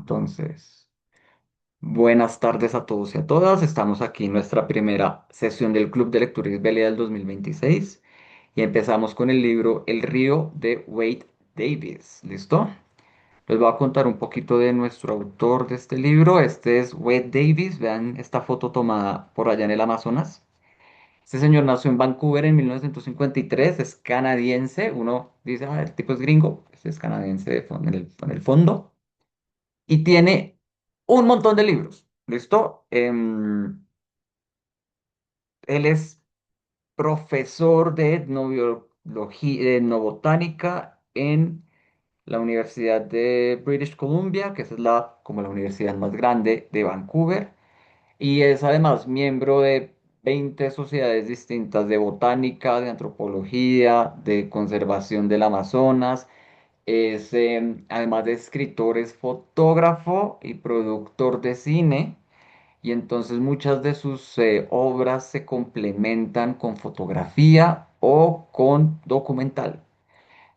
Entonces, buenas tardes a todos y a todas. Estamos aquí en nuestra primera sesión del Club de Lectura Isbelia del 2026 y empezamos con el libro El río de Wade Davis. ¿Listo? Les voy a contar un poquito de nuestro autor de este libro. Este es Wade Davis. Vean esta foto tomada por allá en el Amazonas. Este señor nació en Vancouver en 1953, es canadiense. Uno dice, ah, el tipo es gringo. Este es canadiense en el fondo y tiene un montón de libros. ¿Listo? Él es profesor de etnobiología, de etnobotánica en la Universidad de British Columbia, que esa es como la universidad más grande de Vancouver, y es además miembro de 20 sociedades distintas de botánica, de antropología, de conservación del Amazonas. Es, además de escritor, es fotógrafo y productor de cine, y entonces muchas de sus obras se complementan con fotografía o con documental.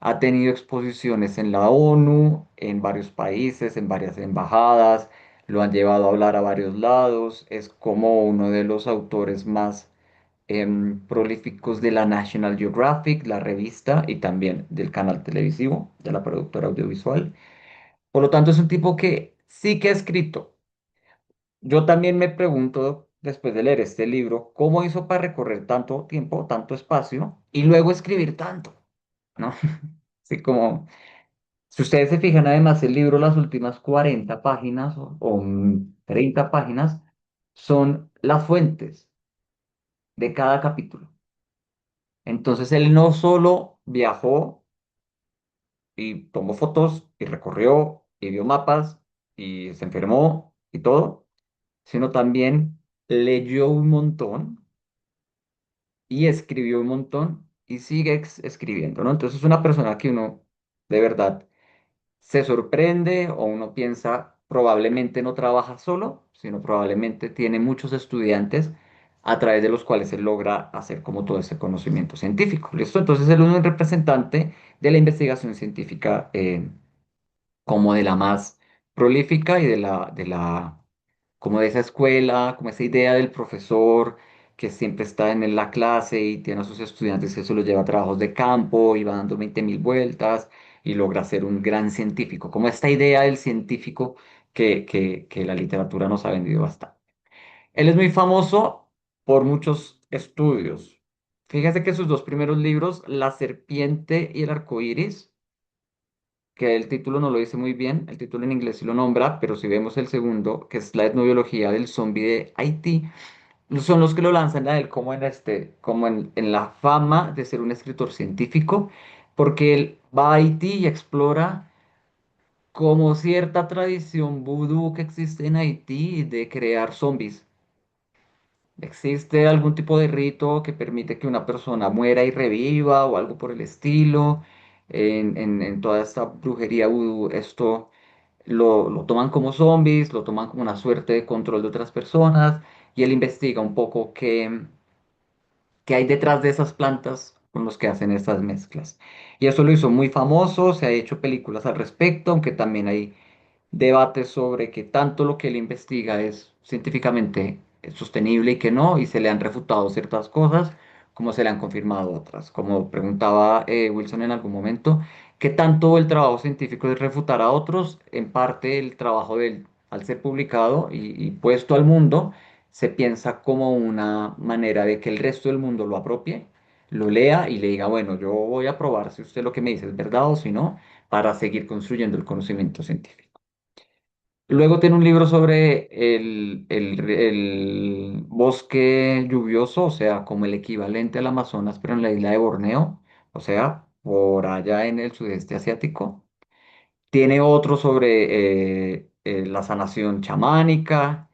Ha tenido exposiciones en la ONU, en varios países, en varias embajadas, lo han llevado a hablar a varios lados, es como uno de los autores más prolíficos de la National Geographic, la revista, y también del canal televisivo, de la productora audiovisual. Por lo tanto, es un tipo que sí que ha escrito. Yo también me pregunto, después de leer este libro, cómo hizo para recorrer tanto tiempo, tanto espacio, y luego escribir tanto, ¿no? Así como, si ustedes se fijan, además, el libro, las últimas 40 páginas o 30 páginas, son las fuentes de cada capítulo. Entonces, él no solo viajó y tomó fotos y recorrió y vio mapas y se enfermó y todo, sino también leyó un montón y escribió un montón y sigue escribiendo, ¿no? Entonces es una persona que uno de verdad se sorprende o uno piensa probablemente no trabaja solo, sino probablemente tiene muchos estudiantes a través de los cuales él logra hacer como todo ese conocimiento científico. ¿Listo? Entonces él es un representante de la investigación científica como de la más prolífica y como de esa escuela, como esa idea del profesor que siempre está en la clase y tiene a sus estudiantes que se los lleva a trabajos de campo y va dando 20.000 vueltas y logra ser un gran científico, como esta idea del científico que la literatura nos ha vendido bastante. Él es muy famoso por muchos estudios. Fíjese que sus dos primeros libros, La serpiente y el arco iris, que el título no lo dice muy bien, el título en inglés sí lo nombra, pero si vemos el segundo, que es la etnobiología del zombie de Haití, son los que lo lanzan a él como en la fama de ser un escritor científico, porque él va a Haití y explora como cierta tradición vudú que existe en Haití de crear zombies. ¿Existe algún tipo de rito que permite que una persona muera y reviva o algo por el estilo? En toda esta brujería vudú, esto lo toman como zombies, lo toman como una suerte de control de otras personas, y él investiga un poco qué hay detrás de esas plantas con los que hacen estas mezclas. Y eso lo hizo muy famoso, se ha hecho películas al respecto, aunque también hay debates sobre que tanto lo que él investiga es científicamente sostenible y que no, y se le han refutado ciertas cosas, como se le han confirmado otras. Como preguntaba Wilson en algún momento, ¿qué tanto el trabajo científico es refutar a otros? En parte el trabajo de él, al ser publicado y puesto al mundo, se piensa como una manera de que el resto del mundo lo apropie, lo lea y le diga, bueno, yo voy a probar si usted lo que me dice es verdad o si no, para seguir construyendo el conocimiento científico. Luego tiene un libro sobre el bosque lluvioso, o sea, como el equivalente al Amazonas, pero en la isla de Borneo, o sea, por allá en el sudeste asiático. Tiene otro sobre la sanación chamánica.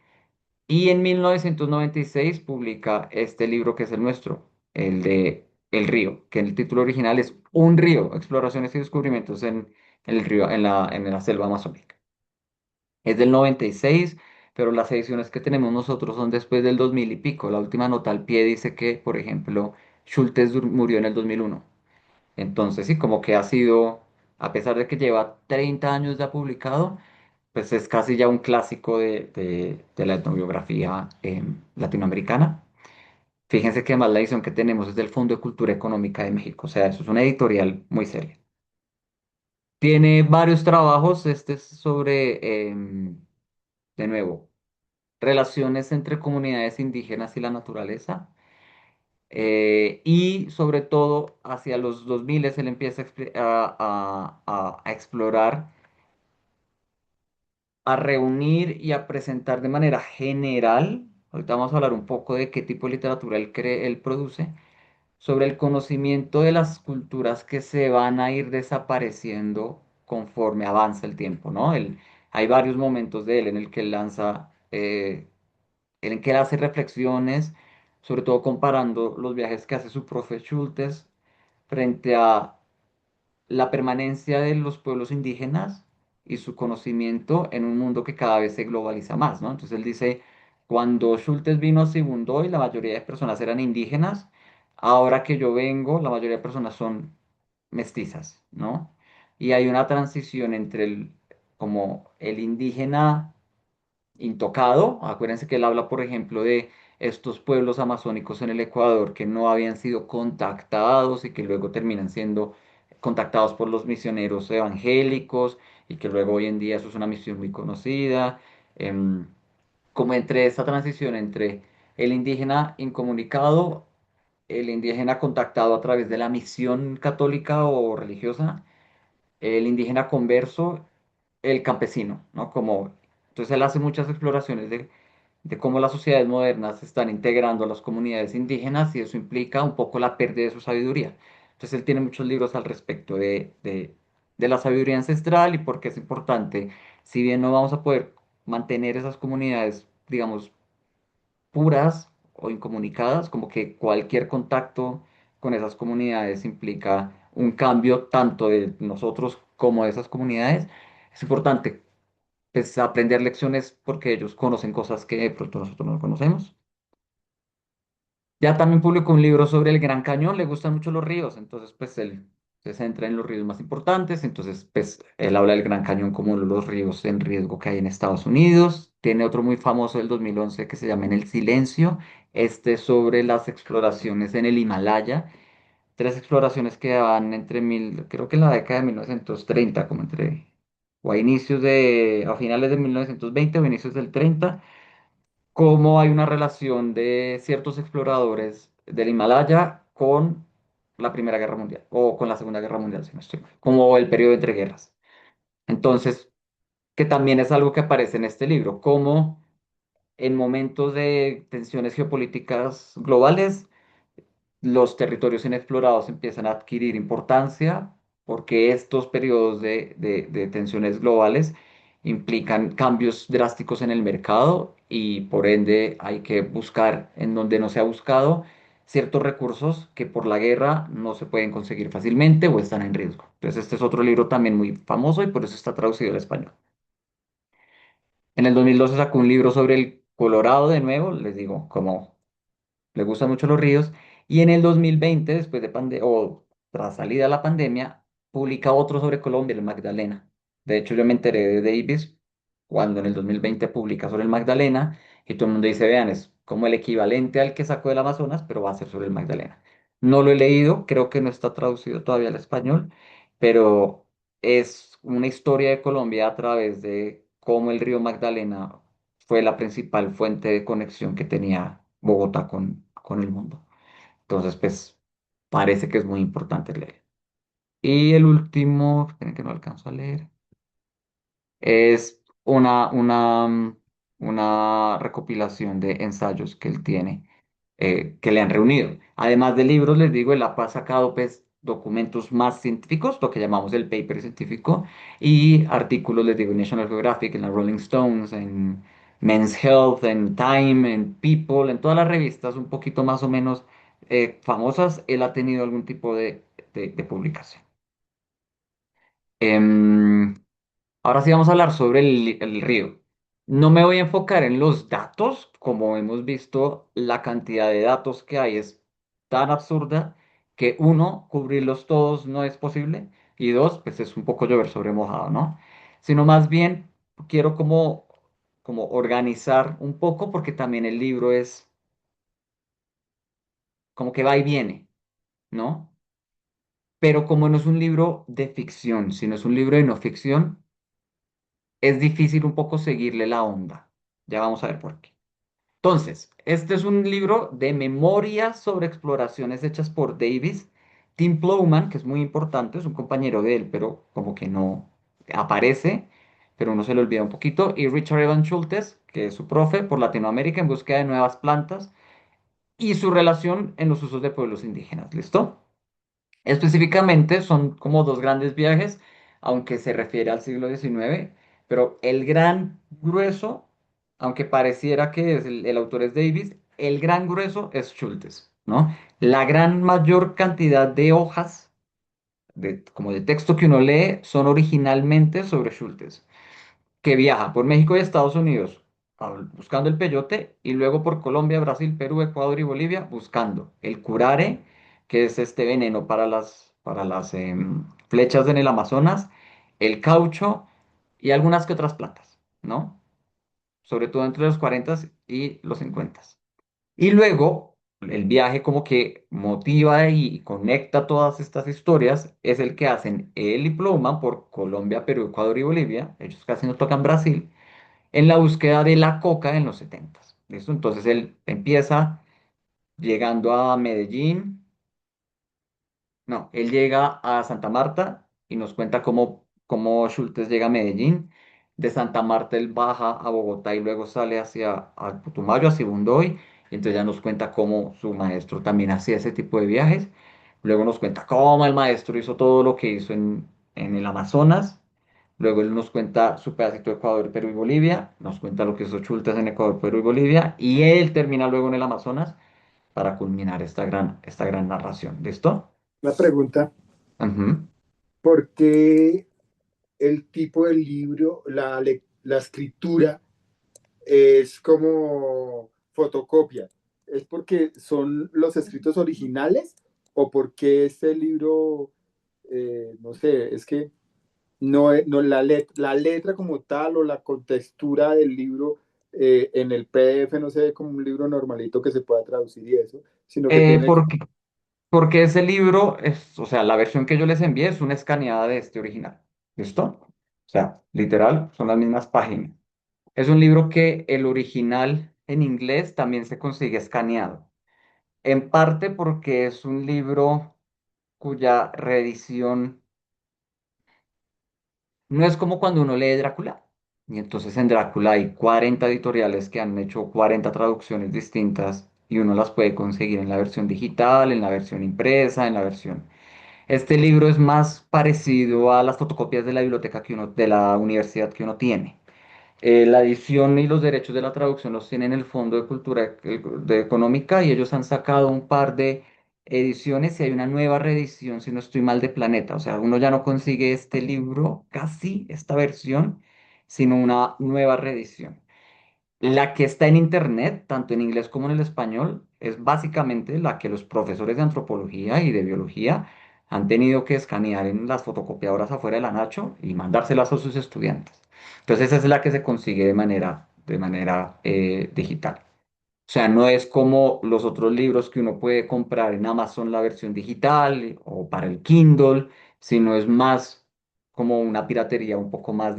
Y en 1996 publica este libro que es el nuestro, el de El río, que el título original es Un río, exploraciones y descubrimientos en el río, en la selva amazónica. Es del 96, pero las ediciones que tenemos nosotros son después del 2000 y pico. La última nota al pie dice que, por ejemplo, Schultes murió en el 2001. Entonces, sí, como que ha sido, a pesar de que lleva 30 años ya publicado, pues es casi ya un clásico de la etnobiografía latinoamericana. Fíjense que además la edición que tenemos es del Fondo de Cultura Económica de México, o sea, eso es una editorial muy seria. Tiene varios trabajos, este es sobre, de nuevo, relaciones entre comunidades indígenas y la naturaleza. Y sobre todo hacia los 2000 él empieza a explorar, a reunir y a presentar de manera general. Ahorita vamos a hablar un poco de qué tipo de literatura él produce, sobre el conocimiento de las culturas que se van a ir desapareciendo conforme avanza el tiempo, ¿no? Hay varios momentos de él en el que él lanza, en el que él hace reflexiones, sobre todo comparando los viajes que hace su profe Schultes frente a la permanencia de los pueblos indígenas y su conocimiento en un mundo que cada vez se globaliza más, ¿no? Entonces él dice, cuando Schultes vino a Sibundoy, la mayoría de personas eran indígenas, ahora que yo vengo, la mayoría de personas son mestizas, ¿no? Y hay una transición entre como el indígena intocado. Acuérdense que él habla, por ejemplo, de estos pueblos amazónicos en el Ecuador que no habían sido contactados y que luego terminan siendo contactados por los misioneros evangélicos y que luego hoy en día eso es una misión muy conocida. Em, Como entre esta transición entre el indígena incomunicado, el indígena contactado a través de la misión católica o religiosa, el indígena converso, el campesino, ¿no? Entonces él hace muchas exploraciones de cómo las sociedades modernas se están integrando a las comunidades indígenas y eso implica un poco la pérdida de su sabiduría. Entonces él tiene muchos libros al respecto de la sabiduría ancestral y por qué es importante, si bien no vamos a poder mantener esas comunidades, digamos, puras o incomunicadas, como que cualquier contacto con esas comunidades implica un cambio tanto de nosotros como de esas comunidades. Es importante pues, aprender lecciones porque ellos conocen cosas que de pronto nosotros no conocemos. Ya también publicó un libro sobre el Gran Cañón, le gustan mucho los ríos, entonces pues él se centra en los ríos más importantes, entonces pues él habla del Gran Cañón como uno de los ríos en riesgo que hay en Estados Unidos. Tiene otro muy famoso del 2011 que se llama En el Silencio, este es sobre las exploraciones en el Himalaya, tres exploraciones que van creo que en la década de 1930, como o a a finales de 1920 o inicios del 30 cómo hay una relación de ciertos exploradores del Himalaya con la Primera Guerra Mundial, o con la Segunda Guerra Mundial, si no estoy mal, como el periodo entre guerras. Entonces, que también es algo que aparece en este libro, cómo en momentos de tensiones geopolíticas globales, los territorios inexplorados empiezan a adquirir importancia porque estos periodos de tensiones globales implican cambios drásticos en el mercado y por ende hay que buscar en donde no se ha buscado ciertos recursos que por la guerra no se pueden conseguir fácilmente o están en riesgo. Entonces este es otro libro también muy famoso y por eso está traducido al español. En el 2012 sacó un libro sobre el Colorado de nuevo, les digo, como le gustan mucho los ríos, y en el 2020, después de o tras salida de la pandemia, publica otro sobre Colombia, el Magdalena. De hecho, yo me enteré de Davis cuando en el 2020 publica sobre el Magdalena, y todo el mundo dice, vean, es como el equivalente al que sacó del Amazonas, pero va a ser sobre el Magdalena. No lo he leído, creo que no está traducido todavía al español, pero es una historia de Colombia a través de cómo el río Magdalena fue la principal fuente de conexión que tenía Bogotá con el mundo. Entonces, pues parece que es muy importante leer. Y el último, esperen que no alcanzo a leer, es una recopilación de ensayos que él tiene, que le han reunido. Además de libros, les digo, él ha sacado pues, documentos más científicos, lo que llamamos el paper científico, y artículos, les digo, en National Geographic, en la Rolling Stones, en Men's Health, en Time, en People, en todas las revistas un poquito más o menos famosas, él ha tenido algún tipo de publicación. Em, Ahora sí vamos a hablar sobre el río. No me voy a enfocar en los datos, como hemos visto, la cantidad de datos que hay es tan absurda que uno, cubrirlos todos no es posible y dos, pues es un poco llover sobre mojado, ¿no? Sino más bien quiero como organizar un poco porque también el libro es como que va y viene, ¿no? Pero como no es un libro de ficción, sino es un libro de no ficción, es difícil un poco seguirle la onda. Ya vamos a ver por qué. Entonces, este es un libro de memorias sobre exploraciones hechas por Davis. Tim Plowman, que es muy importante, es un compañero de él, pero como que no aparece, pero uno se le olvida un poquito. Y Richard Evan Schultes, que es su profe por Latinoamérica en búsqueda de nuevas plantas y su relación en los usos de pueblos indígenas. ¿Listo? Específicamente son como dos grandes viajes, aunque se refiere al siglo XIX, pero el gran grueso, aunque pareciera que el autor es Davis, el gran grueso es Schultes, ¿no? La gran mayor cantidad de hojas, como de texto que uno lee, son originalmente sobre Schultes, que viaja por México y Estados Unidos buscando el peyote y luego por Colombia, Brasil, Perú, Ecuador y Bolivia buscando el curare, que es este veneno para las flechas en el Amazonas, el caucho y algunas que otras plantas, ¿no? Sobre todo entre los 40 y los 50. Y luego el viaje como que motiva y conecta todas estas historias es el que hacen él y Plowman por Colombia, Perú, Ecuador y Bolivia. Ellos casi no tocan Brasil en la búsqueda de la coca en los 70. ¿Listo? Entonces él empieza llegando a Medellín, no, él llega a Santa Marta y nos cuenta cómo Schultes llega a Medellín. De Santa Marta él baja a Bogotá y luego sale hacia Putumayo, hacia Bundoy. Y entonces ya nos cuenta cómo su maestro también hacía ese tipo de viajes. Luego nos cuenta cómo el maestro hizo todo lo que hizo en el Amazonas. Luego él nos cuenta su pedacito de Ecuador, Perú y Bolivia. Nos cuenta lo que hizo Schultes en Ecuador, Perú y Bolivia. Y él termina luego en el Amazonas para culminar esta gran narración. ¿Listo? Una pregunta, Ujú. ¿por qué el tipo del libro, la escritura es como fotocopia? ¿Es porque son los escritos originales o porque este libro, no sé, es que no la letra como tal o la contextura del libro en el PDF no se ve como un libro normalito que se pueda traducir y eso, sino que tiene como... Porque ese libro es, o sea, la versión que yo les envié es una escaneada de este original. ¿Listo? O sea, literal, son las mismas páginas. Es un libro que el original en inglés también se consigue escaneado. En parte porque es un libro cuya reedición no es como cuando uno lee Drácula. Y entonces en Drácula hay 40 editoriales que han hecho 40 traducciones distintas y uno las puede conseguir en la versión digital, en la versión impresa, en la versión. Este libro es más parecido a las fotocopias de la biblioteca de la universidad que uno tiene. La edición y los derechos de la traducción los tienen el Fondo de Cultura Económica y ellos han sacado un par de ediciones y hay una nueva reedición, si no estoy mal, de Planeta. O sea, uno ya no consigue este libro, casi esta versión, sino una nueva reedición. La que está en internet, tanto en inglés como en el español, es básicamente la que los profesores de antropología y de biología han tenido que escanear en las fotocopiadoras afuera de la Nacho y mandárselas a sus estudiantes. Entonces esa es la que se consigue de manera digital. O sea, no es como los otros libros que uno puede comprar en Amazon la versión digital o para el Kindle, sino es más como una piratería un poco más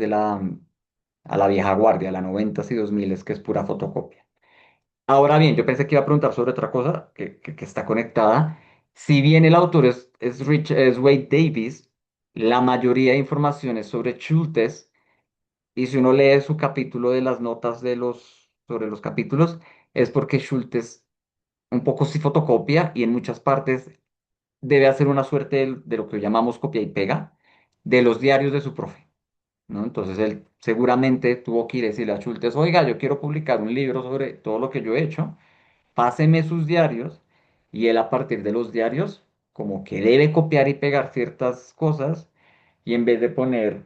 a la vieja guardia, la 90 y 2000, que es pura fotocopia. Ahora bien, yo pensé que iba a preguntar sobre otra cosa que está conectada. Si bien el autor es Wade Davis, la mayoría de información es sobre Schultes, y si uno lee su capítulo de las notas sobre los capítulos, es porque Schultes un poco sí fotocopia y en muchas partes debe hacer una suerte de lo que llamamos copia y pega de los diarios de su profe. ¿No? Entonces él seguramente tuvo que ir a decirle a Schultes, oiga, yo quiero publicar un libro sobre todo lo que yo he hecho, páseme sus diarios, y él a partir de los diarios como que debe copiar y pegar ciertas cosas, y en vez de poner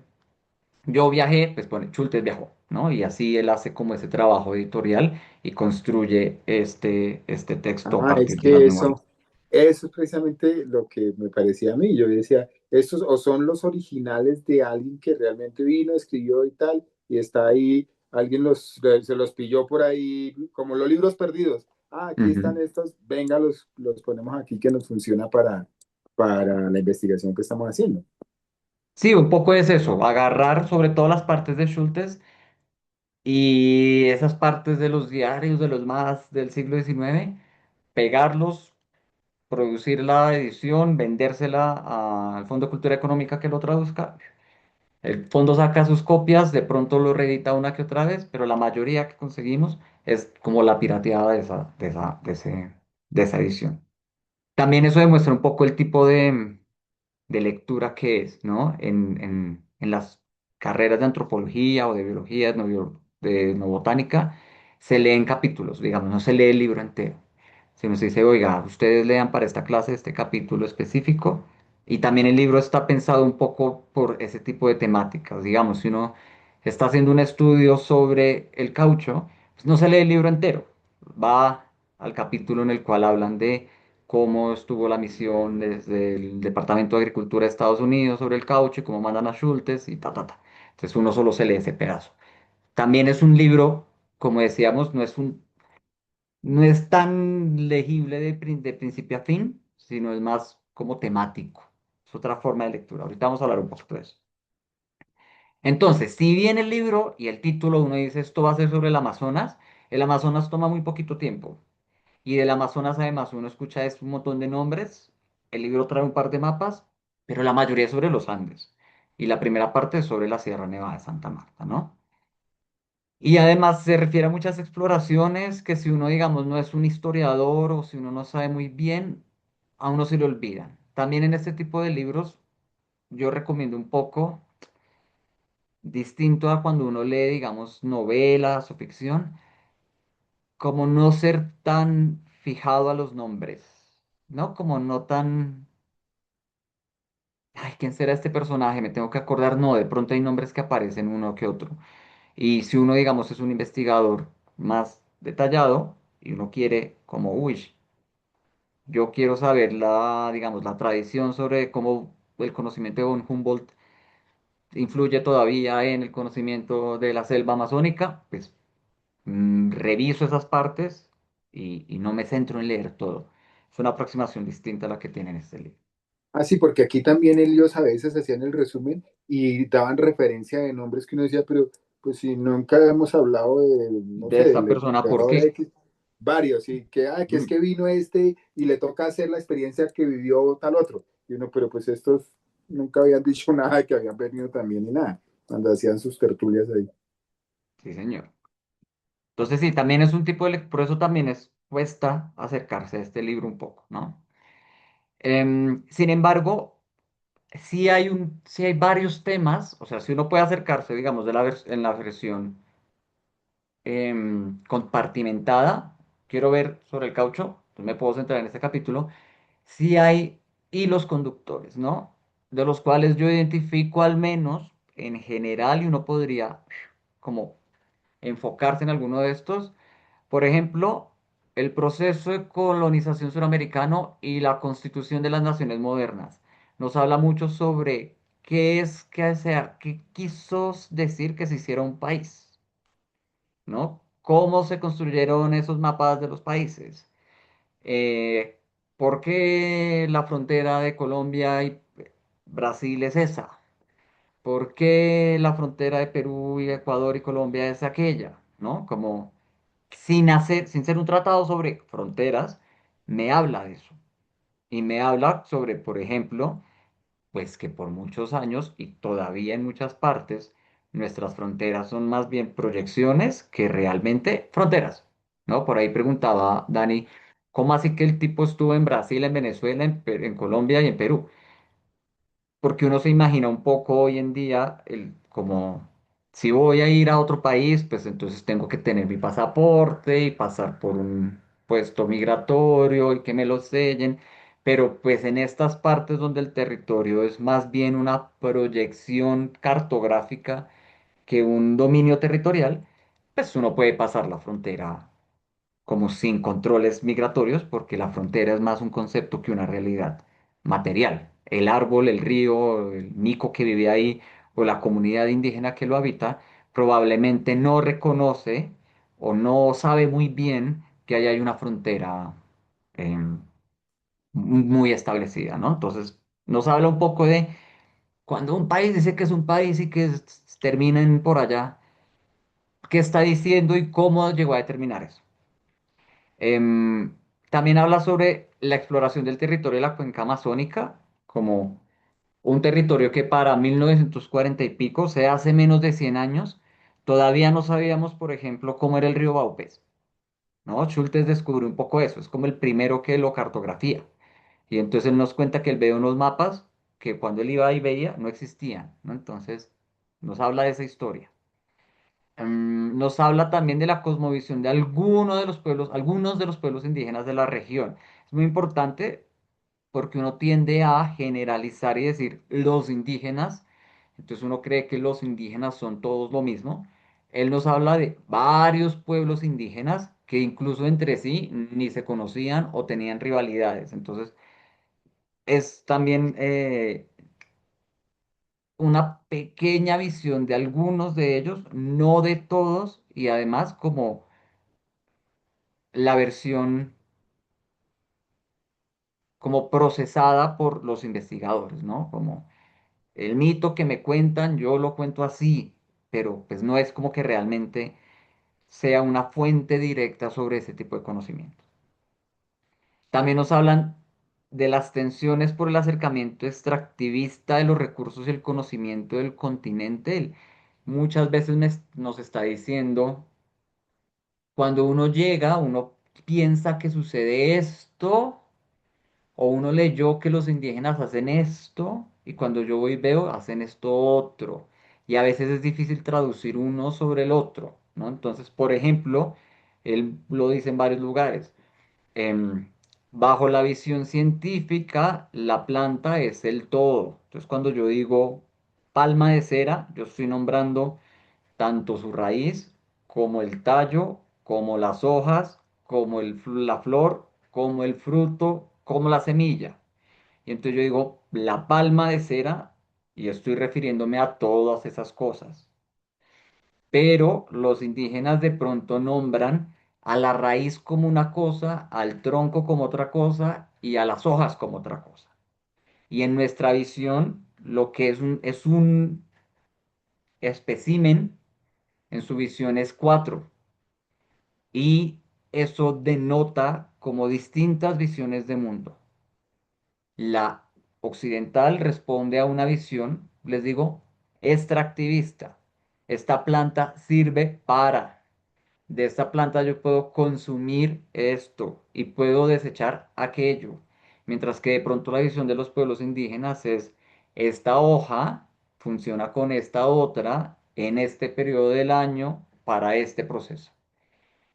yo viajé, pues pone Schultes viajó, ¿no? Y así él hace como ese trabajo editorial y construye este texto a Ah, es partir de las que memorias. eso es precisamente lo que me parecía a mí. Yo decía, estos o son los originales de alguien que realmente vino, escribió y tal, y está ahí, alguien se los pilló por ahí, como los libros perdidos. Ah, aquí están Ujú. estos, venga, los ponemos aquí que nos funciona para la investigación que estamos haciendo. Sí, un poco es eso, agarrar sobre todo las partes de Schultes y esas partes de los diarios de los más del siglo XIX, pegarlos, producir la edición, vendérsela al Fondo de Cultura Económica que lo traduzca. El fondo saca sus copias, de pronto lo reedita una que otra vez, pero la mayoría que conseguimos es como la pirateada de esa edición. También eso demuestra un poco el tipo de lectura que es, ¿no? En las carreras de antropología o de biología, de etnobotánica, se leen capítulos, digamos, no se lee el libro entero. Sino se dice, oiga, ustedes lean para esta clase este capítulo específico. Y también el libro está pensado un poco por ese tipo de temáticas. Digamos, si uno está haciendo un estudio sobre el caucho, pues no se lee el libro entero. Va al capítulo en el cual hablan de cómo estuvo la misión desde el Departamento de Agricultura de Estados Unidos sobre el caucho y cómo mandan a Schultes y ta, ta, ta. Entonces uno solo se lee ese pedazo. También es un libro, como decíamos, no es tan legible de principio a fin, sino es más como temático. Es otra forma de lectura. Ahorita vamos a hablar un poquito de eso. Entonces, si bien el libro y el título uno dice esto va a ser sobre el Amazonas toma muy poquito tiempo. Y del Amazonas además uno escucha es un montón de nombres, el libro trae un par de mapas, pero la mayoría es sobre los Andes. Y la primera parte es sobre la Sierra Nevada de Santa Marta, ¿no? Y además se refiere a muchas exploraciones que si uno, digamos, no es un historiador o si uno no sabe muy bien, a uno se le olvidan. También en este tipo de libros yo recomiendo un poco, distinto a cuando uno lee, digamos, novelas o ficción, como no ser tan fijado a los nombres, ¿no? Como no tan, ay, ¿quién será este personaje? Me tengo que acordar, no, de pronto hay nombres que aparecen uno que otro. Y si uno, digamos, es un investigador más detallado y uno quiere, como, uy, yo quiero saber la, digamos, la tradición sobre cómo el conocimiento de von Humboldt influye todavía en el conocimiento de la selva amazónica, pues reviso esas partes y no me centro en leer todo. Es una aproximación distinta a la que tiene en este libro. Ah, sí, porque aquí también ellos a veces hacían el resumen y daban referencia de nombres que uno decía, pero pues si nunca hemos hablado de, no De sé, esta del persona, ¿por explorador qué? X, varios, y que, ah, que es Mm, que vino este y le toca hacer la experiencia que vivió tal otro. Y uno, pero pues estos nunca habían dicho nada de que habían venido también ni nada, cuando hacían sus tertulias ahí. sí, señor. Entonces, sí, también es un tipo de por eso también es cuesta acercarse a este libro un poco, ¿no? Sin embargo, sí hay varios temas, o sea, si uno puede acercarse, digamos, en la versión compartimentada, quiero ver sobre el caucho, entonces me puedo centrar en este capítulo, sí hay hilos conductores, ¿no? De los cuales yo identifico al menos en general y uno podría como enfocarse en alguno de estos. Por ejemplo, el proceso de colonización suramericano y la constitución de las naciones modernas. Nos habla mucho sobre qué es que sea, qué quiso decir que se hiciera un país, ¿no? Cómo se construyeron esos mapas de los países. ¿Por qué la frontera de Colombia y Brasil es esa? ¿Por qué la frontera de Perú y Ecuador y Colombia es aquella? ¿No? Como sin ser un tratado sobre fronteras, me habla de eso. Y me habla sobre, por ejemplo, pues que por muchos años y todavía en muchas partes, nuestras fronteras son más bien proyecciones que realmente fronteras, ¿no? Por ahí preguntaba Dani, ¿cómo así que el tipo estuvo en Brasil, en Venezuela, en Colombia y en Perú? Porque uno se imagina un poco hoy en día como si voy a ir a otro país, pues entonces tengo que tener mi pasaporte y pasar por un puesto migratorio y que me lo sellen, pero pues en estas partes donde el territorio es más bien una proyección cartográfica que un dominio territorial, pues uno puede pasar la frontera como sin controles migratorios, porque la frontera es más un concepto que una realidad material. El árbol, el río, el mico que vive ahí o la comunidad indígena que lo habita, probablemente no reconoce o no sabe muy bien que ahí hay una frontera em, muy establecida, ¿no? Entonces, nos habla un poco de cuando un país dice que es un país y que terminen por allá, ¿qué está diciendo y cómo llegó a determinar eso? Em, También habla sobre la exploración del territorio de la cuenca amazónica como un territorio que para 1940 y pico, o sea, hace menos de 100 años, todavía no sabíamos, por ejemplo, cómo era el río Baupés, ¿no? Schultes descubrió un poco eso, es como el primero que lo cartografía. Y entonces él nos cuenta que él ve unos mapas que cuando él iba y veía no existían, ¿no? Entonces nos habla de esa historia. Nos habla también de la cosmovisión de algunos de los pueblos indígenas de la región. Es muy importante porque uno tiende a generalizar y decir los indígenas, entonces uno cree que los indígenas son todos lo mismo. Él nos habla de varios pueblos indígenas que incluso entre sí ni se conocían o tenían rivalidades. Entonces es también una pequeña visión de algunos de ellos, no de todos, y además como la versión como procesada por los investigadores, ¿no? Como el mito que me cuentan, yo lo cuento así, pero pues no es como que realmente sea una fuente directa sobre ese tipo de conocimiento. También nos hablan de las tensiones por el acercamiento extractivista de los recursos y el conocimiento del continente. Él muchas veces nos está diciendo, cuando uno llega, uno piensa que sucede esto o uno leyó que los indígenas hacen esto y cuando yo voy y veo, hacen esto otro. Y a veces es difícil traducir uno sobre el otro, ¿no? Entonces, por ejemplo, él lo dice en varios lugares. em, Bajo la visión científica, la planta es el todo. Entonces, cuando yo digo palma de cera, yo estoy nombrando tanto su raíz como el tallo, como las hojas, como la flor, como el fruto, como la semilla. Y entonces yo digo la palma de cera y estoy refiriéndome a todas esas cosas. Pero los indígenas de pronto nombran a la raíz como una cosa, al tronco como otra cosa y a las hojas como otra cosa. Y en nuestra visión, lo que es un espécimen, en su visión es cuatro. Y eso denota como distintas visiones de mundo. La occidental responde a una visión, les digo, extractivista. Esta planta sirve para, de esta planta yo puedo consumir esto y puedo desechar aquello. Mientras que de pronto la visión de los pueblos indígenas es, esta hoja funciona con esta otra en este periodo del año para este proceso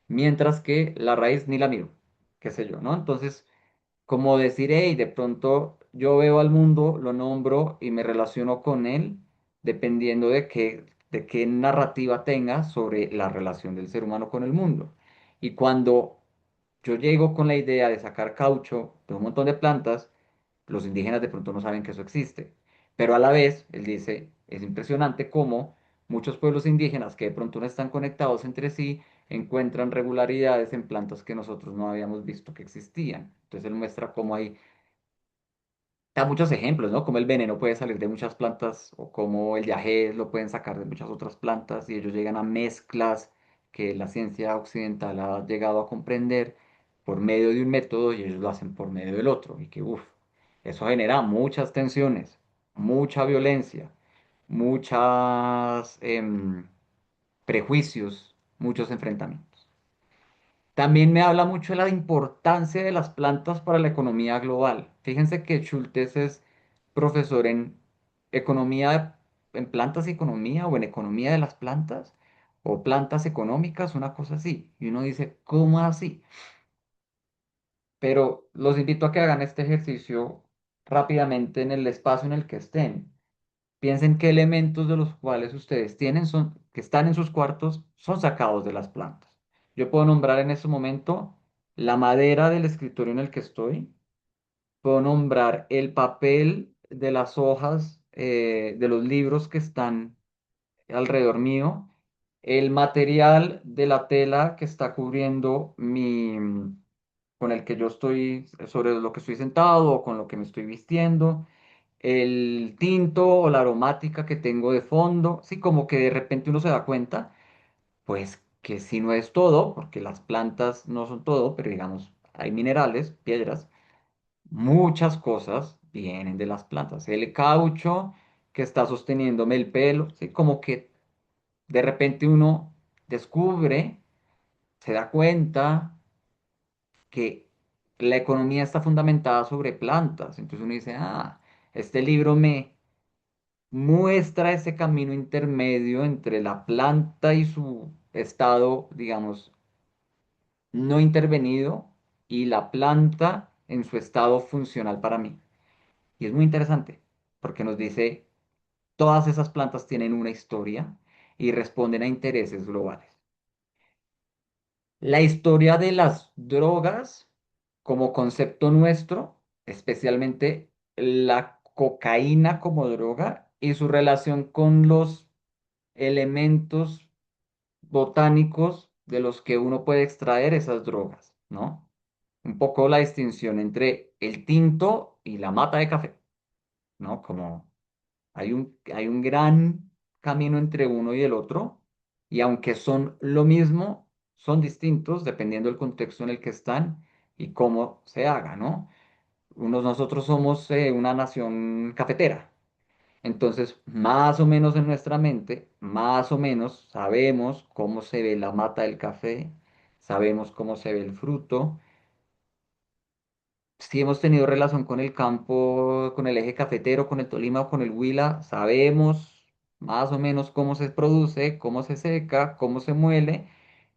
mientras que la raíz ni la miro, qué sé yo, ¿no? Entonces, como decir, hey, de pronto yo veo al mundo, lo nombro y me relaciono con él, dependiendo de qué narrativa tenga sobre la relación del ser humano con el mundo. Y cuando yo llego con la idea de sacar caucho de un montón de plantas, los indígenas de pronto no saben que eso existe. Pero a la vez, él dice, es impresionante cómo muchos pueblos indígenas que de pronto no están conectados entre sí, encuentran regularidades en plantas que nosotros no habíamos visto que existían. Entonces él muestra cómo hay, da muchos ejemplos, ¿no? Cómo el veneno puede salir de muchas plantas o cómo el yagé lo pueden sacar de muchas otras plantas y ellos llegan a mezclas que la ciencia occidental ha llegado a comprender por medio de un método y ellos lo hacen por medio del otro. Y que, uff, eso genera muchas tensiones, mucha violencia, muchos prejuicios, muchos enfrentamientos. También me habla mucho de la importancia de las plantas para la economía global. Fíjense que Schultes es profesor en economía, en plantas y economía o en economía de las plantas o plantas económicas, una cosa así. Y uno dice, ¿cómo así? Pero los invito a que hagan este ejercicio rápidamente en el espacio en el que estén. Piensen qué elementos de los cuales ustedes tienen que están en sus cuartos son sacados de las plantas. Yo puedo nombrar en este momento la madera del escritorio en el que estoy. Puedo nombrar el papel de las hojas de los libros que están alrededor mío el material de la tela que está cubriendo con el que yo estoy, sobre lo que estoy sentado o con lo que me estoy vistiendo, el tinto o la aromática que tengo de fondo, sí, como que de repente uno se da cuenta, pues que si no es todo, porque las plantas no son todo, pero digamos, hay minerales, piedras, muchas cosas vienen de las plantas. El caucho que está sosteniéndome el pelo, sí, como que de repente uno descubre, se da cuenta que la economía está fundamentada sobre plantas. Entonces uno dice, ah, este libro me muestra ese camino intermedio entre la planta y su estado, digamos, no intervenido y la planta en su estado funcional para mí. Y es muy interesante porque nos dice, todas esas plantas tienen una historia y responden a intereses globales. La historia de las drogas como concepto nuestro, especialmente la cocaína como droga y su relación con los elementos botánicos de los que uno puede extraer esas drogas, ¿no? Un poco la distinción entre el tinto y la mata de café, ¿no? Como hay un gran camino entre uno y el otro, y aunque son lo mismo, son distintos dependiendo del contexto en el que están y cómo se haga, ¿no? Nosotros somos una nación cafetera, entonces más o menos en nuestra mente, más o menos sabemos cómo se ve la mata del café, sabemos cómo se ve el fruto. Si hemos tenido relación con el campo, con el eje cafetero, con el Tolima o con el Huila, sabemos más o menos cómo se produce, cómo se seca, cómo se muele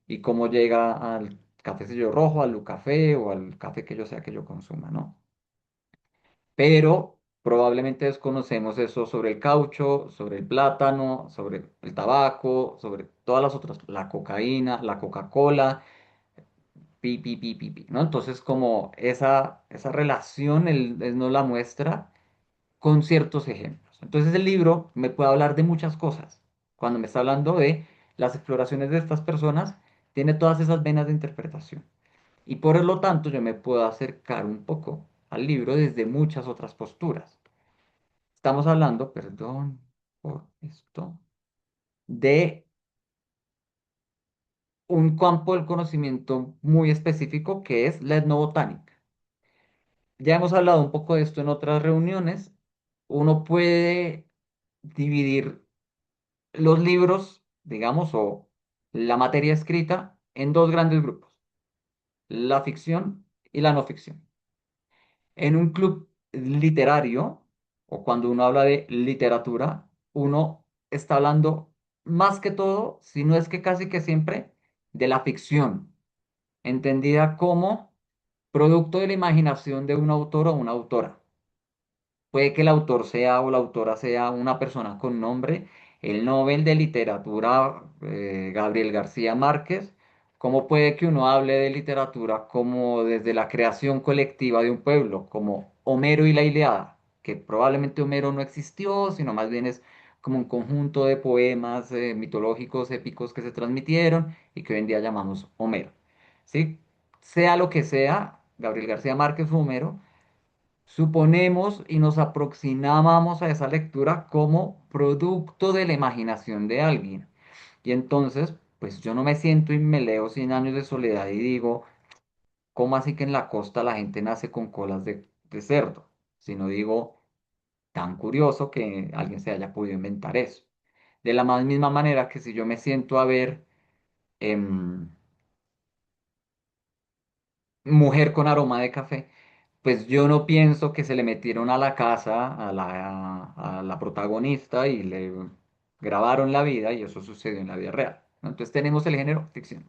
y cómo llega al cafecillo rojo, al café o al café que yo sea que yo consuma, ¿no? Pero probablemente desconocemos eso sobre el caucho, sobre el plátano, sobre el tabaco, sobre todas las otras, la cocaína, la Coca-Cola, ¿no? Entonces, como esa relación él nos la muestra con ciertos ejemplos. Entonces, el libro me puede hablar de muchas cosas. Cuando me está hablando de las exploraciones de estas personas, tiene todas esas venas de interpretación. Y por lo tanto, yo me puedo acercar un poco al libro desde muchas otras posturas. Estamos hablando, perdón por esto, de un campo del conocimiento muy específico que es la etnobotánica. Ya hemos hablado un poco de esto en otras reuniones. Uno puede dividir los libros, digamos, o la materia escrita en dos grandes grupos, la ficción y la no ficción. En un club literario, o cuando uno habla de literatura, uno está hablando más que todo, si no es que casi que siempre, de la ficción, entendida como producto de la imaginación de un autor o una autora. Puede que el autor sea o la autora sea una persona con nombre, el Nobel de Literatura, Gabriel García Márquez. ¿Cómo puede que uno hable de literatura como desde la creación colectiva de un pueblo, como Homero y la Ilíada? Que probablemente Homero no existió, sino más bien es como un conjunto de poemas mitológicos, épicos que se transmitieron y que hoy en día llamamos Homero. ¿Sí? Sea lo que sea, Gabriel García Márquez o Homero, suponemos y nos aproximábamos a esa lectura como producto de la imaginación de alguien. Y entonces, pues yo no me siento y me leo Cien años de soledad y digo, ¿cómo así que en la costa la gente nace con colas de cerdo? Sino digo, tan curioso que alguien se haya podido inventar eso. De la misma manera que si yo me siento a ver Mujer con aroma de café, pues yo no pienso que se le metieron a la casa a la protagonista y le grabaron la vida y eso sucedió en la vida real, ¿no? Entonces tenemos el género ficción.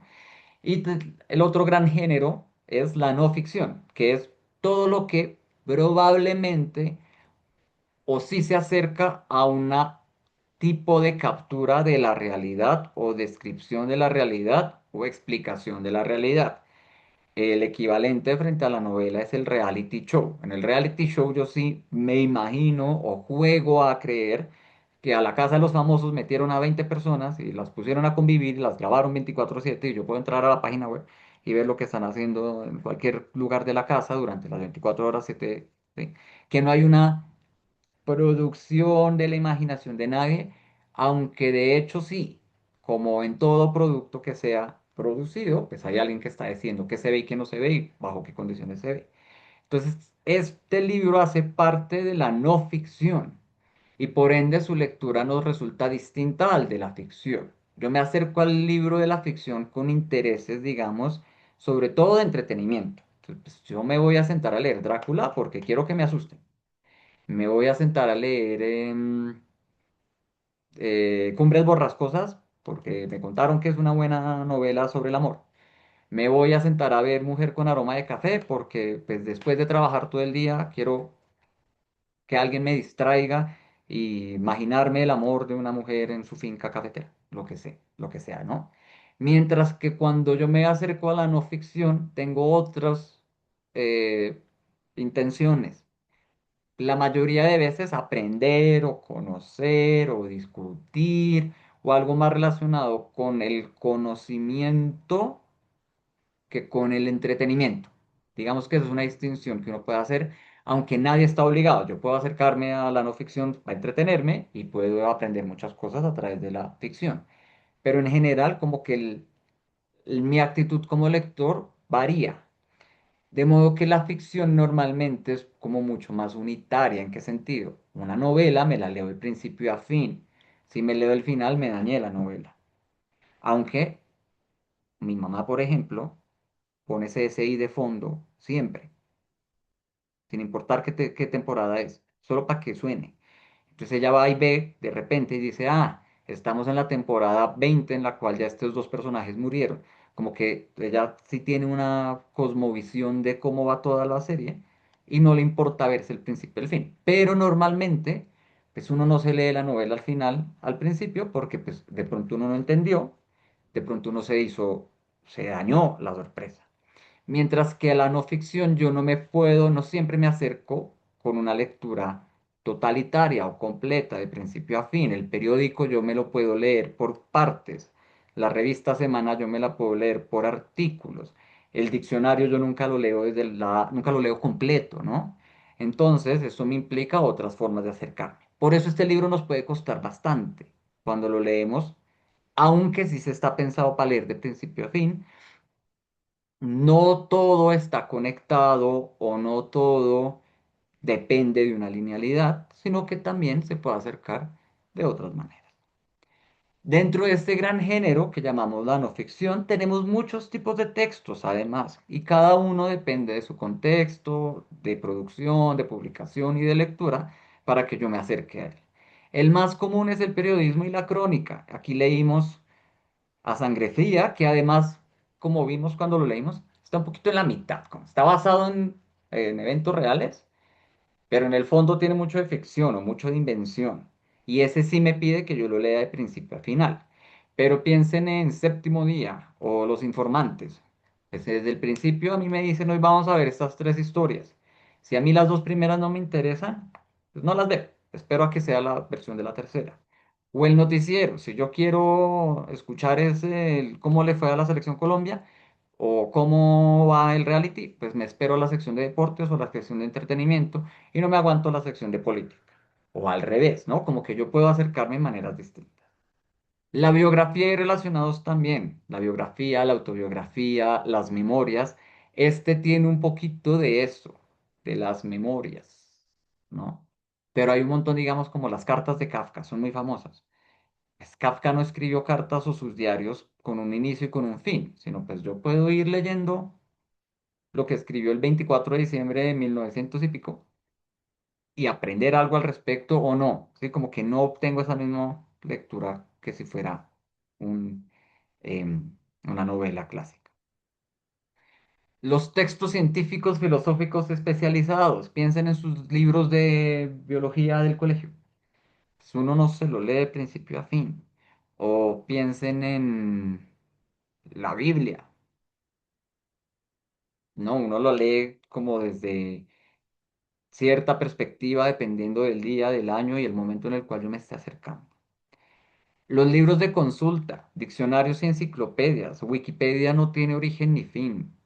Y el otro gran género es la no ficción, que es todo lo que probablemente o sí se acerca a una tipo de captura de la realidad o descripción de la realidad o explicación de la realidad. El equivalente frente a la novela es el reality show. En el reality show yo sí me imagino o juego a creer que a la casa de los famosos metieron a 20 personas y las pusieron a convivir, y las grabaron 24/7 y yo puedo entrar a la página web y ver lo que están haciendo en cualquier lugar de la casa durante las 24 horas, 7, ¿sí? Que no hay una producción de la imaginación de nadie, aunque de hecho sí, como en todo producto que sea producido, pues hay alguien que está diciendo qué se ve y qué no se ve y bajo qué condiciones se ve. Entonces, este libro hace parte de la no ficción y por ende su lectura nos resulta distinta al de la ficción. Yo me acerco al libro de la ficción con intereses, digamos, sobre todo de entretenimiento. Entonces, pues, yo me voy a sentar a leer Drácula porque quiero que me asusten. Me voy a sentar a leer Cumbres Borrascosas porque me contaron que es una buena novela sobre el amor. Me voy a sentar a ver Mujer con aroma de café porque pues después de trabajar todo el día quiero que alguien me distraiga y imaginarme el amor de una mujer en su finca cafetera, lo que sea, ¿no? Mientras que cuando yo me acerco a la no ficción, tengo otras eh, intenciones. La mayoría de veces aprender o conocer o discutir o algo más relacionado con el conocimiento que con el entretenimiento. Digamos que esa es una distinción que uno puede hacer, aunque nadie está obligado. Yo puedo acercarme a la no ficción a entretenerme y puedo aprender muchas cosas a través de la ficción. Pero en general, como que mi actitud como lector varía. De modo que la ficción normalmente es como mucho más unitaria. ¿En qué sentido? Una novela me la leo de principio a fin. Si me leo el final, me dañé la novela. Aunque mi mamá, por ejemplo, pone CSI de fondo siempre, sin importar qué temporada es, solo para que suene. Entonces ella va y ve de repente y dice, ah, estamos en la temporada 20 en la cual ya estos dos personajes murieron. Como que ella sí tiene una cosmovisión de cómo va toda la serie y no le importa verse el principio y el fin. Pero normalmente, pues uno no se lee la novela al final, al principio, porque pues de pronto uno no entendió, de pronto uno se dañó la sorpresa. Mientras que a la no ficción yo no me puedo, no siempre me acerco con una lectura totalitaria o completa de principio a fin. El periódico yo me lo puedo leer por partes. La revista Semana yo me la puedo leer por artículos. El diccionario yo nunca lo leo nunca lo leo completo, ¿no? Entonces, eso me implica otras formas de acercarme. Por eso este libro nos puede costar bastante cuando lo leemos, aunque sí se está pensado para leer de principio a fin, no todo está conectado o no todo depende de una linealidad, sino que también se puede acercar de otras maneras. Dentro de este gran género que llamamos la no ficción, tenemos muchos tipos de textos además, y cada uno depende de su contexto, de producción, de publicación y de lectura para que yo me acerque a él. El más común es el periodismo y la crónica. Aquí leímos a sangre fría, que además, como vimos cuando lo leímos, está un poquito en la mitad, como está basado en eventos reales, pero en el fondo tiene mucho de ficción o mucho de invención. Y ese sí me pide que yo lo lea de principio a final. Pero piensen en Séptimo Día o Los Informantes. Desde el principio a mí me dicen, hoy vamos a ver estas tres historias. Si a mí las dos primeras no me interesan, pues no las veo. Espero a que sea la versión de la tercera. O el noticiero. Si yo quiero escuchar cómo le fue a la Selección Colombia, o cómo va el reality, pues me espero a la sección de deportes o la sección de entretenimiento y no me aguanto la sección de política. O al revés, ¿no? Como que yo puedo acercarme de maneras distintas. La biografía y relacionados también. La biografía, la autobiografía, las memorias. Este tiene un poquito de eso, de las memorias, ¿no? Pero hay un montón, digamos, como las cartas de Kafka, son muy famosas. Kafka no escribió cartas o sus diarios con un inicio y con un fin, sino pues yo puedo ir leyendo lo que escribió el 24 de diciembre de 1900 y pico y aprender algo al respecto o no. ¿Sí? Como que no obtengo esa misma lectura que si fuera un, una novela clásica. Los textos científicos filosóficos especializados. Piensen en sus libros de biología del colegio. Pues uno no se lo lee de principio a fin. O piensen en la Biblia. No, uno lo lee como desde cierta perspectiva dependiendo del día, del año y el momento en el cual yo me esté acercando. Los libros de consulta, diccionarios y enciclopedias. Wikipedia no tiene origen ni fin,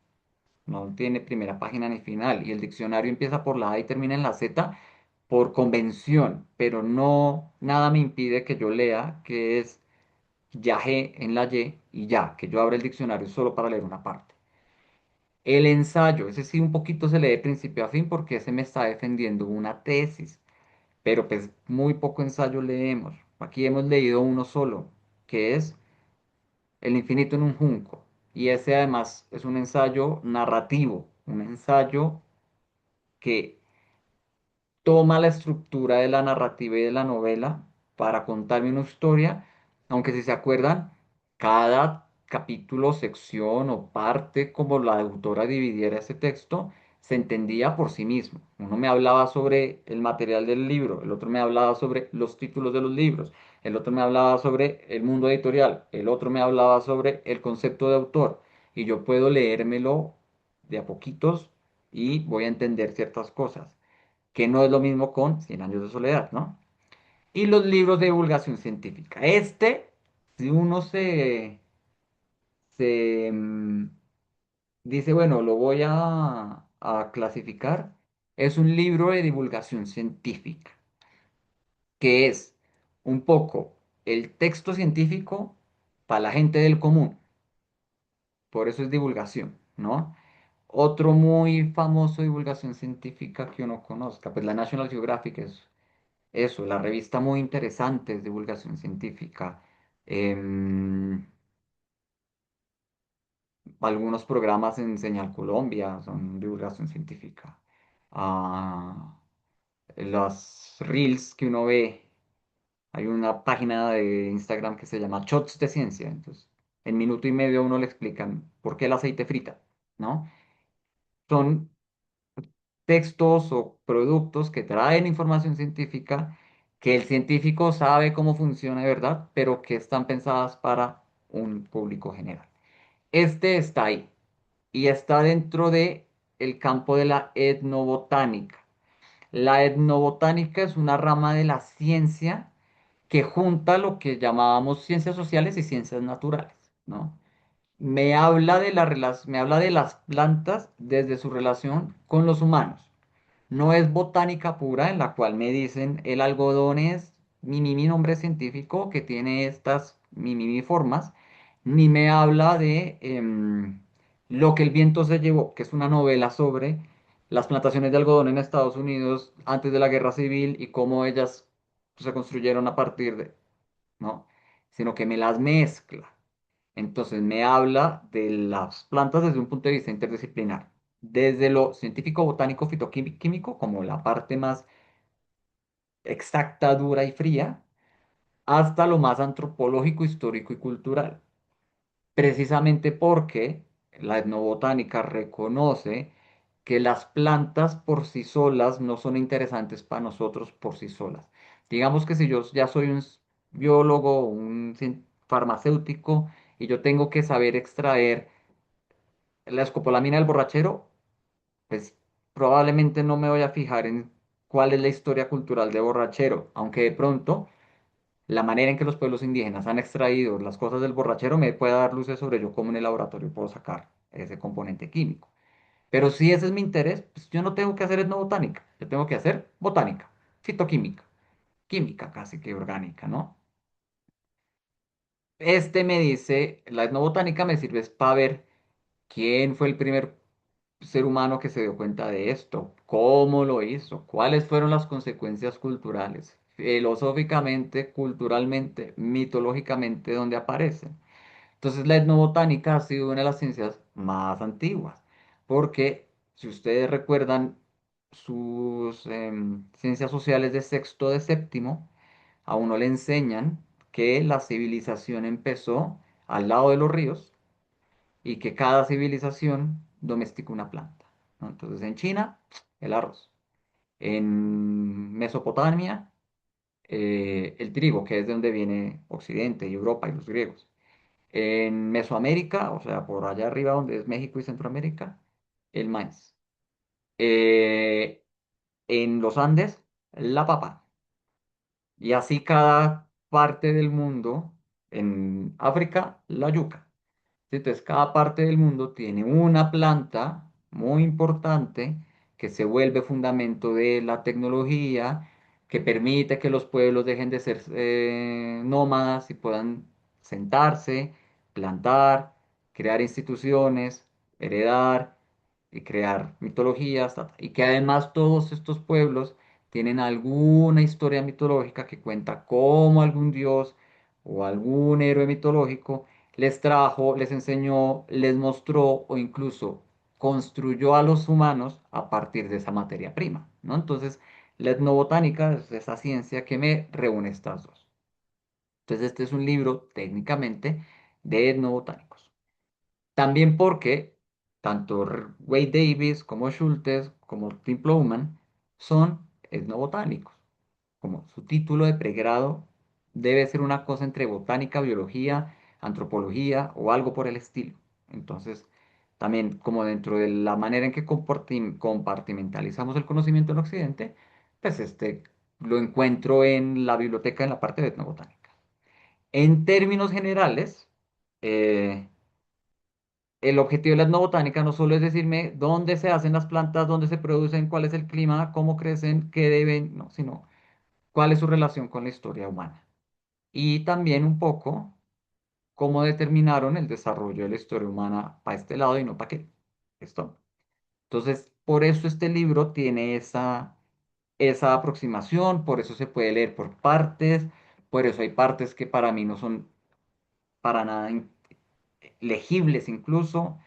no tiene primera página ni final, y el diccionario empieza por la A y termina en la Z por convención, pero no, nada me impide que yo lea que es Yagé en la y ya, que yo abra el diccionario solo para leer una parte. El ensayo, ese sí un poquito se lee de principio a fin porque ese me está defendiendo una tesis, pero pues muy poco ensayo leemos. Aquí hemos leído uno solo, que es El infinito en un junco, y ese además es un ensayo narrativo, un ensayo que toma la estructura de la narrativa y de la novela para contarme una historia, aunque si se acuerdan, cada capítulo, sección o parte como la autora dividiera ese texto, se entendía por sí mismo. Uno me hablaba sobre el material del libro, el otro me hablaba sobre los títulos de los libros, el otro me hablaba sobre el mundo editorial, el otro me hablaba sobre el concepto de autor, y yo puedo leérmelo de a poquitos y voy a entender ciertas cosas que no es lo mismo con Cien años de soledad, ¿no? Y los libros de divulgación científica. Si uno se dice, bueno, lo voy a clasificar, es un libro de divulgación científica, que es un poco el texto científico para la gente del común, por eso es divulgación, ¿no? Otro muy famoso de divulgación científica que uno conozca, pues la National Geographic es eso, la revista muy interesante es divulgación científica. Em, Algunos programas en Señal Colombia son divulgación científica. Ah, las reels que uno ve, hay una página de Instagram que se llama Shots de Ciencia. Entonces, en minuto y medio a uno le explican por qué el aceite frita, ¿no? Son textos o productos que traen información científica que el científico sabe cómo funciona de verdad, pero que están pensadas para un público general. Este está ahí y está dentro de el campo de la etnobotánica. La etnobotánica es una rama de la ciencia que junta lo que llamábamos ciencias sociales y ciencias naturales, ¿no? Me habla de las plantas desde su relación con los humanos. No es botánica pura en la cual me dicen el algodón es mi nombre científico que tiene estas mi formas, ni me habla de Lo que el viento se llevó, que es una novela sobre las plantaciones de algodón en Estados Unidos antes de la Guerra Civil y cómo ellas se construyeron a partir de, ¿no? Sino que me las mezcla. Entonces me habla de las plantas desde un punto de vista interdisciplinar, desde lo científico, botánico, fitoquímico, como la parte más exacta, dura y fría, hasta lo más antropológico, histórico y cultural. Precisamente porque la etnobotánica reconoce que las plantas por sí solas no son interesantes para nosotros por sí solas. Digamos que si yo ya soy un biólogo, farmacéutico, y yo tengo que saber extraer la escopolamina del borrachero, pues probablemente no me voy a fijar en cuál es la historia cultural de borrachero, aunque de pronto la manera en que los pueblos indígenas han extraído las cosas del borrachero me pueda dar luces sobre yo cómo en el laboratorio puedo sacar ese componente químico. Pero si ese es mi interés, pues yo no tengo que hacer etnobotánica, yo tengo que hacer botánica, fitoquímica, química casi que orgánica, ¿no? Me dice, la etnobotánica me sirve para ver quién fue el primer ser humano que se dio cuenta de esto, cómo lo hizo, cuáles fueron las consecuencias culturales, filosóficamente, culturalmente, mitológicamente, donde aparecen. Entonces, la etnobotánica ha sido una de las ciencias más antiguas, porque si ustedes recuerdan sus ciencias sociales de sexto, de séptimo, a uno le enseñan que la civilización empezó al lado de los ríos y que cada civilización domestica una planta, ¿no? Entonces en China, el arroz. En Mesopotamia, el trigo, que es de donde viene Occidente y Europa y los griegos. En Mesoamérica, o sea, por allá arriba donde es México y Centroamérica, el maíz. Eh, en los Andes, la papa. Y así cada parte del mundo, en África, la yuca. ¿Sí? Entonces, cada parte del mundo tiene una planta muy importante que se vuelve fundamento de la tecnología, que permite que los pueblos dejen de ser nómadas y puedan sentarse, plantar, crear instituciones, heredar y crear mitologías, y que además todos estos pueblos tienen alguna historia mitológica que cuenta cómo algún dios o algún héroe mitológico les trajo, les enseñó, les mostró o incluso construyó a los humanos a partir de esa materia prima, ¿no? Entonces, la etnobotánica es esa ciencia que me reúne estas dos. Entonces, este es un libro técnicamente de etnobotánicos. También porque tanto Wade Davis como Schultes como Tim Plowman son etnobotánicos. Como su título de pregrado debe ser una cosa entre botánica, biología, antropología o algo por el estilo. Entonces, también como dentro de la manera en que compartimentalizamos el conocimiento en Occidente, pues lo encuentro en la biblioteca en la parte de etnobotánica. En términos generales, eh, el objetivo de la etnobotánica no solo es decirme dónde se hacen las plantas, dónde se producen, cuál es el clima, cómo crecen, qué deben, no, sino cuál es su relación con la historia humana. Y también un poco cómo determinaron el desarrollo de la historia humana para este lado y no para qué. ¿Listo? Entonces, por eso este libro tiene esa aproximación, por eso se puede leer por partes, por eso hay partes que para mí no son para nada legibles incluso.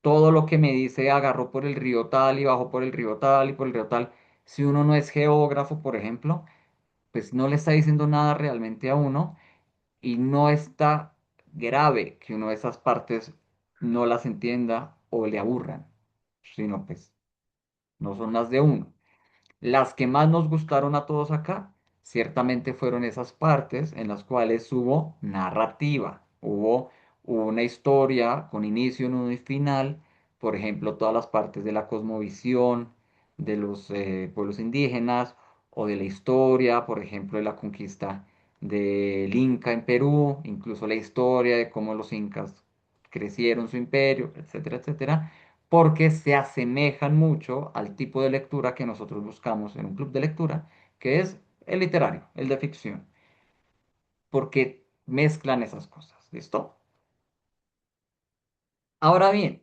Todo lo que me dice agarró por el río tal y bajó por el río tal y por el río tal. Si uno no es geógrafo, por ejemplo, pues no le está diciendo nada realmente a uno y no está grave que uno de esas partes no las entienda o le aburran, sino pues no son las de uno. Las que más nos gustaron a todos acá, ciertamente fueron esas partes en las cuales hubo narrativa, hubo una historia con inicio, nudo y final, por ejemplo, todas las partes de la cosmovisión de los pueblos indígenas o de la historia, por ejemplo, de la conquista del Inca en Perú, incluso la historia de cómo los incas crecieron su imperio, etcétera, etcétera porque se asemejan mucho al tipo de lectura que nosotros buscamos en un club de lectura, que es el literario, el de ficción, porque mezclan esas cosas. ¿Listo? Ahora bien,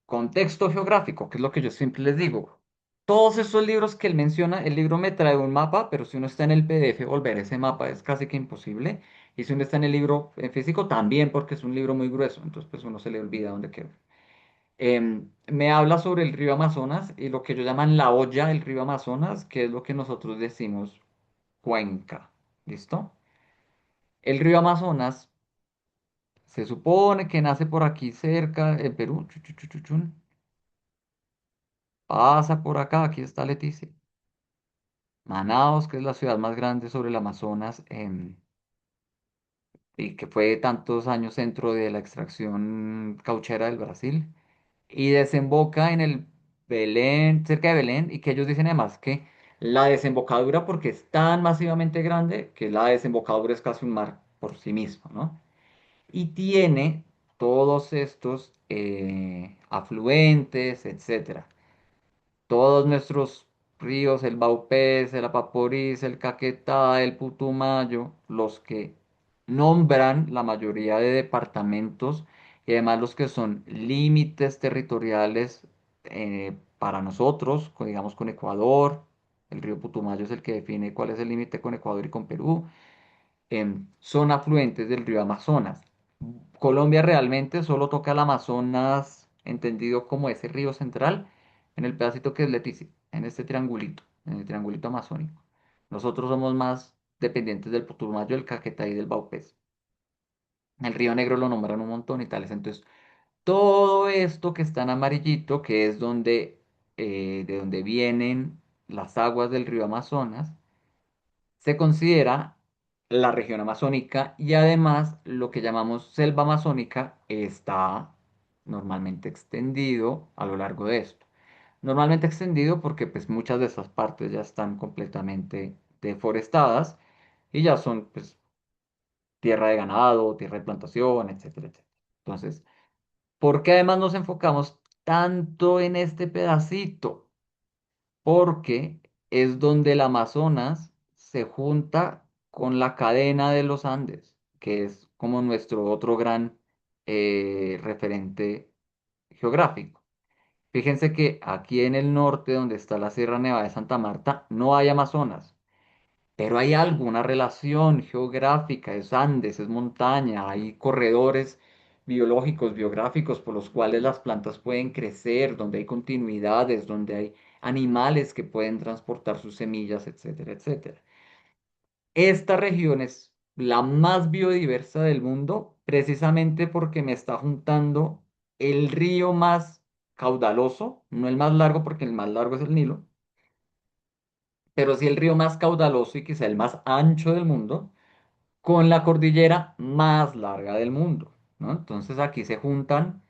contexto geográfico, que es lo que yo siempre les digo. Todos esos libros que él menciona, el libro me trae un mapa, pero si uno está en el PDF, volver ese mapa es casi que imposible. Y si uno está en el libro en físico, también, porque es un libro muy grueso, entonces pues uno se le olvida dónde quedó. Me habla sobre el río Amazonas y lo que ellos llaman la olla del río Amazonas, que es lo que nosotros decimos cuenca. ¿Listo? El río Amazonas se supone que nace por aquí cerca, en Perú, pasa por acá, aquí está Leticia. Manaos, que es la ciudad más grande sobre el Amazonas, y que fue tantos años centro de la extracción cauchera del Brasil. Y desemboca en el Belén, cerca de Belén, y que ellos dicen además que la desembocadura, porque es tan masivamente grande, que la desembocadura es casi un mar por sí mismo, ¿no? Y tiene todos estos afluentes, etcétera. Todos nuestros ríos, el Baupés, el Apaporís, el Caquetá, el Putumayo, los que nombran la mayoría de departamentos y además los que son límites territoriales para nosotros, digamos con Ecuador. El río Putumayo es el que define cuál es el límite con Ecuador y con Perú. Son afluentes del río Amazonas. Colombia realmente solo toca el Amazonas, entendido como ese río central, en el pedacito que es Leticia, en este triangulito, en el triangulito amazónico. Nosotros somos más dependientes del Putumayo, del Caquetá y del Baupés. El río Negro lo nombran un montón y tales. Entonces, todo esto que está en amarillito, que es de donde vienen las aguas del río Amazonas, se considera la región amazónica y además lo que llamamos selva amazónica está normalmente extendido a lo largo de esto. normalmente extendido porque pues muchas de esas partes ya están completamente deforestadas y ya son pues tierra de ganado, tierra de plantación, etcétera, etcétera. Entonces, ¿por qué además nos enfocamos tanto en este pedacito? Porque es donde el Amazonas se junta con la cadena de los Andes, que es como nuestro otro gran referente geográfico. Fíjense que aquí en el norte, donde está la Sierra Nevada de Santa Marta, no hay Amazonas, pero hay alguna relación geográfica, es Andes, es montaña, hay corredores biológicos, biográficos por los cuales las plantas pueden crecer, donde hay continuidades, donde hay animales que pueden transportar sus semillas, etcétera, etcétera. Esta región es la más biodiversa del mundo precisamente porque me está juntando el río más caudaloso, no el más largo porque el más largo es el Nilo, pero sí el río más caudaloso y quizá el más ancho del mundo con la cordillera más larga del mundo, ¿no? Entonces aquí se juntan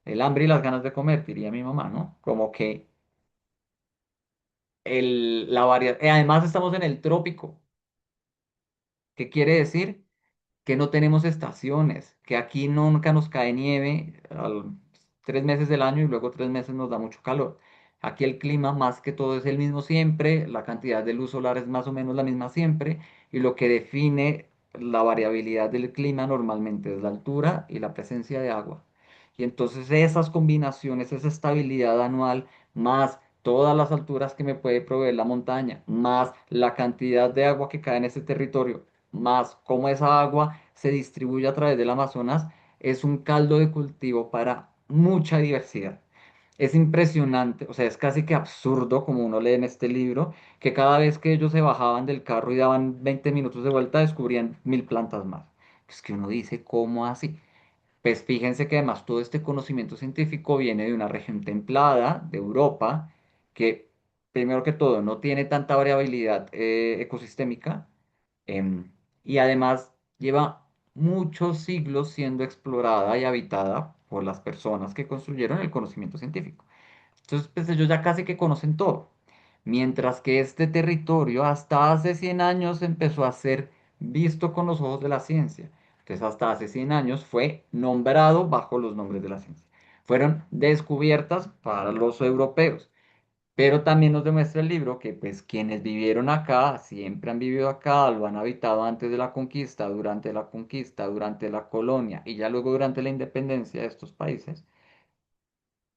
el hambre y las ganas de comer, diría mi mamá, ¿no? Como que la variedad, además estamos en el trópico, ¿qué quiere decir? Que no tenemos estaciones, que aquí nunca nos cae nieve 3 meses del año y luego 3 meses nos da mucho calor. Aquí el clima más que todo es el mismo siempre, la cantidad de luz solar es más o menos la misma siempre y lo que define la variabilidad del clima normalmente es la altura y la presencia de agua. Y entonces esas combinaciones, esa estabilidad anual, más todas las alturas que me puede proveer la montaña, más la cantidad de agua que cae en ese territorio, más cómo esa agua se distribuye a través del Amazonas, es un caldo de cultivo para mucha diversidad. Es impresionante, o sea, es casi que absurdo, como uno lee en este libro, que cada vez que ellos se bajaban del carro y daban 20 minutos de vuelta, descubrían 1000 plantas más. Es que uno dice, ¿cómo así? Pues fíjense que además todo este conocimiento científico viene de una región templada de Europa, que primero que todo no tiene tanta variabilidad ecosistémica, em, y además lleva muchos siglos siendo explorada y habitada por las personas que construyeron el conocimiento científico. Entonces, pues ellos ya casi que conocen todo. Mientras que este territorio hasta hace 100 años empezó a ser visto con los ojos de la ciencia. Entonces, hasta hace 100 años fue nombrado bajo los nombres de la ciencia. Fueron descubiertas para los europeos. Pero también nos demuestra el libro que pues quienes vivieron acá, siempre han vivido acá, lo han habitado antes de la conquista, durante la colonia y ya luego durante la independencia de estos países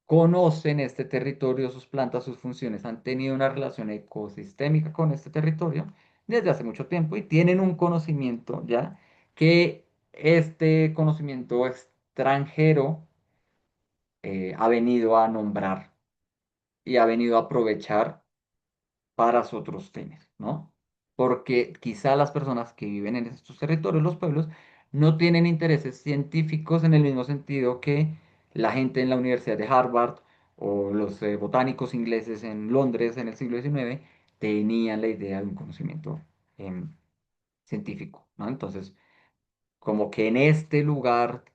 conocen este territorio, sus plantas, sus funciones, han tenido una relación ecosistémica con este territorio desde hace mucho tiempo y tienen un conocimiento ya que este conocimiento extranjero ha venido a nombrar y ha venido a aprovechar para otros fines, ¿no? Porque quizá las personas que viven en estos territorios, los pueblos, no tienen intereses científicos en el mismo sentido que la gente en la Universidad de Harvard o los botánicos ingleses en Londres en el siglo XIX tenían la idea de un conocimiento em, científico, ¿no? Entonces, como que en este lugar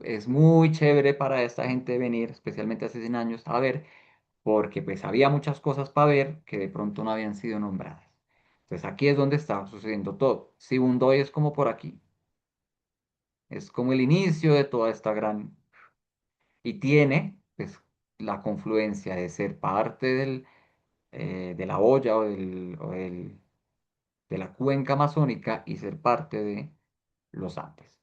es muy chévere para esta gente venir, especialmente hace 100 años, a ver porque pues había muchas cosas para ver que de pronto no habían sido nombradas. Entonces aquí es donde está sucediendo todo. Sibundoy es como por aquí, es como el inicio de toda esta gran... Y tiene pues la confluencia de ser parte de la olla de la cuenca amazónica y ser parte de los Andes.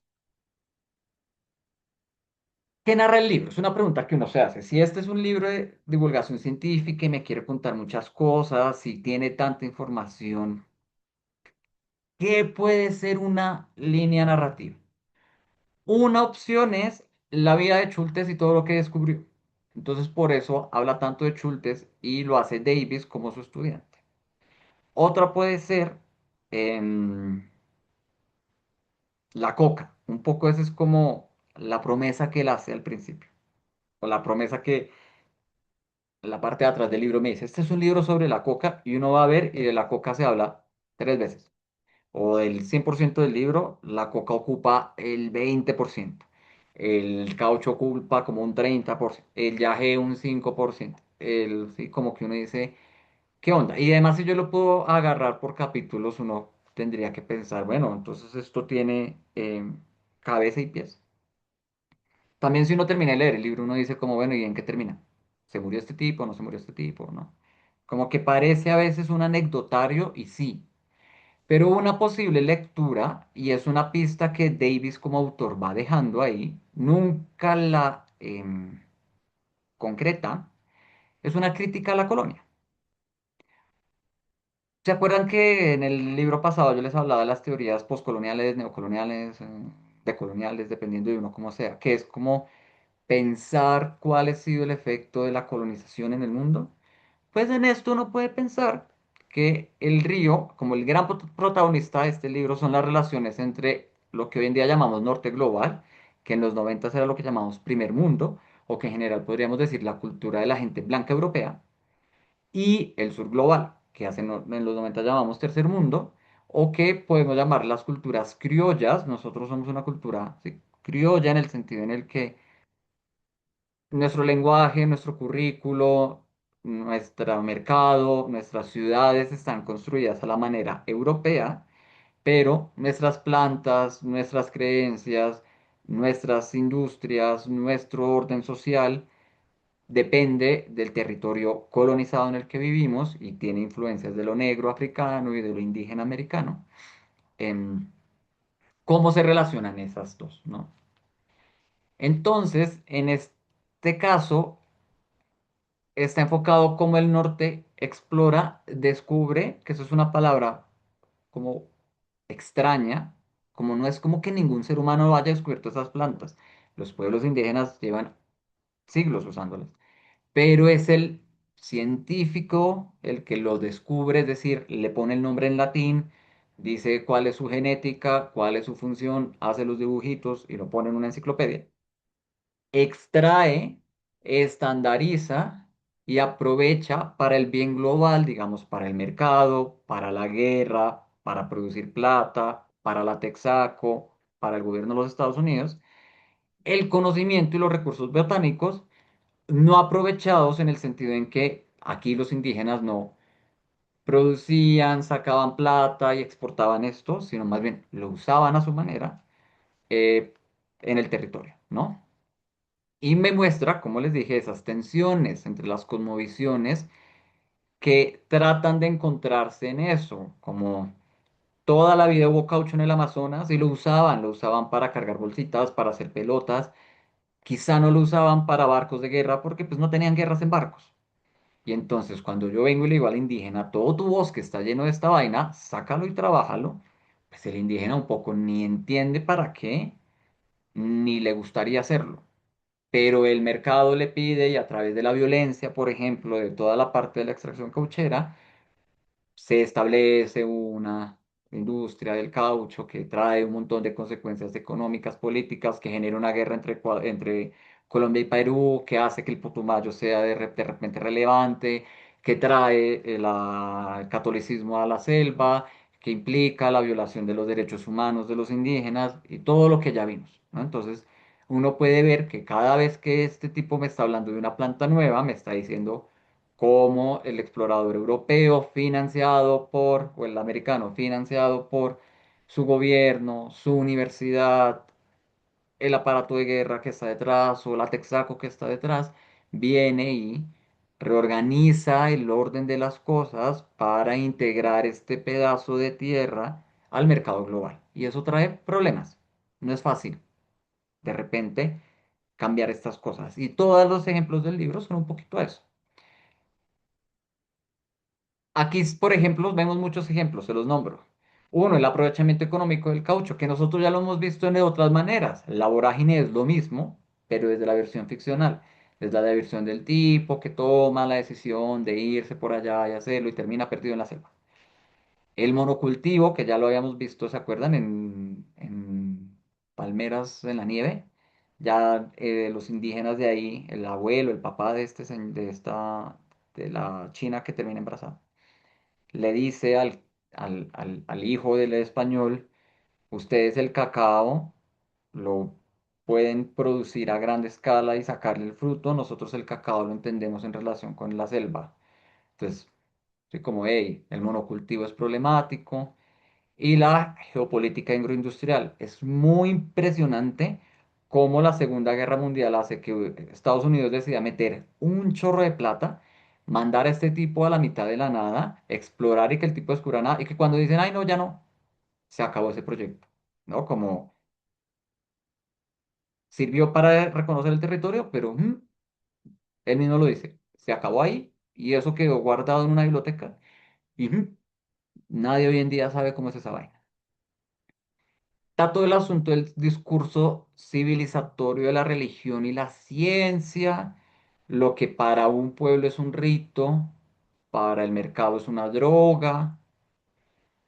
¿Qué narra el libro? Es una pregunta que uno se hace. Si este es un libro de divulgación científica y me quiere contar muchas cosas, si tiene tanta información, ¿qué puede ser una línea narrativa? Una opción es la vida de Schultes y todo lo que descubrió. Entonces, por eso habla tanto de Schultes y lo hace Davis como su estudiante. Otra puede ser em, la coca. Un poco esa es como la promesa que él hace al principio. O la promesa que la parte de atrás del libro me dice, este es un libro sobre la coca y uno va a ver y de la coca se habla 3 veces. O del 100% del libro, la coca ocupa el 20%, el caucho ocupa como un 30%, el yagé un 5%. sí, como que uno dice, ¿qué onda? Y además si yo lo puedo agarrar por capítulos, uno tendría que pensar, bueno, entonces esto tiene cabeza y pies. También si uno termina de leer el libro, uno dice como, bueno, ¿y en qué termina? ¿Se murió este tipo? ¿No se murió este tipo? ¿No? Como que parece a veces un anecdotario y sí, pero una posible lectura, y es una pista que Davis como autor va dejando ahí, nunca la concreta, es una crítica a la colonia. ¿Se acuerdan que en el libro pasado yo les hablaba de las teorías postcoloniales, neocoloniales, decoloniales, dependiendo de uno como sea, que es como pensar cuál ha sido el efecto de la colonización en el mundo? Pues en esto uno puede pensar que el río, como el gran protagonista de este libro, son las relaciones entre lo que hoy en día llamamos norte global, que en los 90 era lo que llamamos primer mundo, o que en general podríamos decir la cultura de la gente blanca europea, y el sur global, que en los 90 llamamos tercer mundo, o que podemos llamar las culturas criollas. Nosotros somos una cultura, sí, criolla en el sentido en el que nuestro lenguaje, nuestro currículo, nuestro mercado, nuestras ciudades están construidas a la manera europea, pero nuestras plantas, nuestras creencias, nuestras industrias, nuestro orden social depende del territorio colonizado en el que vivimos y tiene influencias de lo negro africano y de lo indígena americano. Em, ¿Cómo se relacionan esas dos, no? Entonces, en este caso, está enfocado como el norte explora, descubre, que eso es una palabra como extraña, como no es como que ningún ser humano haya descubierto esas plantas. Los pueblos indígenas llevan siglos usándolas, pero es el científico el que lo descubre, es decir, le pone el nombre en latín, dice cuál es su genética, cuál es su función, hace los dibujitos y lo pone en una enciclopedia, extrae, estandariza y aprovecha para el bien global, digamos, para el mercado, para la guerra, para producir plata, para la Texaco, para el gobierno de los Estados Unidos, el conocimiento y los recursos botánicos no aprovechados en el sentido en que aquí los indígenas no producían, sacaban plata y exportaban esto, sino más bien lo usaban a su manera eh, en el territorio, ¿no? Y me muestra, como les dije, esas tensiones entre las cosmovisiones que tratan de encontrarse en eso, como toda la vida hubo caucho en el Amazonas y lo usaban para cargar bolsitas, para hacer pelotas, quizá no lo usaban para barcos de guerra porque pues no tenían guerras en barcos. Y entonces cuando yo vengo y le digo al indígena, todo tu bosque está lleno de esta vaina, sácalo y trabájalo, pues el indígena un poco ni entiende para qué, ni le gustaría hacerlo, pero el mercado le pide y a través de la violencia, por ejemplo, de toda la parte de la extracción cauchera, se establece una industria del caucho que trae un montón de consecuencias económicas, políticas, que genera una guerra entre Colombia y Perú, que hace que el Putumayo sea de repente relevante, que trae el catolicismo a la selva, que implica la violación de los derechos humanos de los indígenas y todo lo que ya vimos, ¿no? Entonces, uno puede ver que cada vez que este tipo me está hablando de una planta nueva, me está diciendo como el explorador europeo financiado por, o el americano financiado por su gobierno, su universidad, el aparato de guerra que está detrás o la Texaco que está detrás, viene y reorganiza el orden de las cosas para integrar este pedazo de tierra al mercado global. Y eso trae problemas. No es fácil de repente cambiar estas cosas. Y todos los ejemplos del libro son un poquito eso. Aquí, por ejemplo, vemos muchos ejemplos, se los nombro. Uno, el aprovechamiento económico del caucho, que nosotros ya lo hemos visto de otras maneras. La vorágine es lo mismo, pero desde la versión ficcional. Es la versión del tipo que toma la decisión de irse por allá y hacerlo y termina perdido en la selva. El monocultivo, que ya lo habíamos visto, ¿se acuerdan? En palmeras en la nieve. Ya los indígenas de ahí, el abuelo, el papá de, de la china que termina embarazada le dice al hijo del español, ustedes el cacao lo pueden producir a gran escala y sacarle el fruto, nosotros el cacao lo entendemos en relación con la selva. Entonces, sí, como, hey, el monocultivo es problemático y la geopolítica agroindustrial. Es muy impresionante cómo la Segunda Guerra Mundial hace que Estados Unidos decida meter un chorro de plata, mandar a este tipo a la mitad de la nada, explorar y que el tipo descubra nada, y que cuando dicen, ay, no, ya no, se acabó ese proyecto, ¿no? Como sirvió para reconocer el territorio, pero él mismo lo dice, se acabó ahí y eso quedó guardado en una biblioteca y nadie hoy en día sabe cómo es esa vaina. Está todo el asunto del discurso civilizatorio de la religión y la ciencia, lo que para un pueblo es un rito, para el mercado es una droga,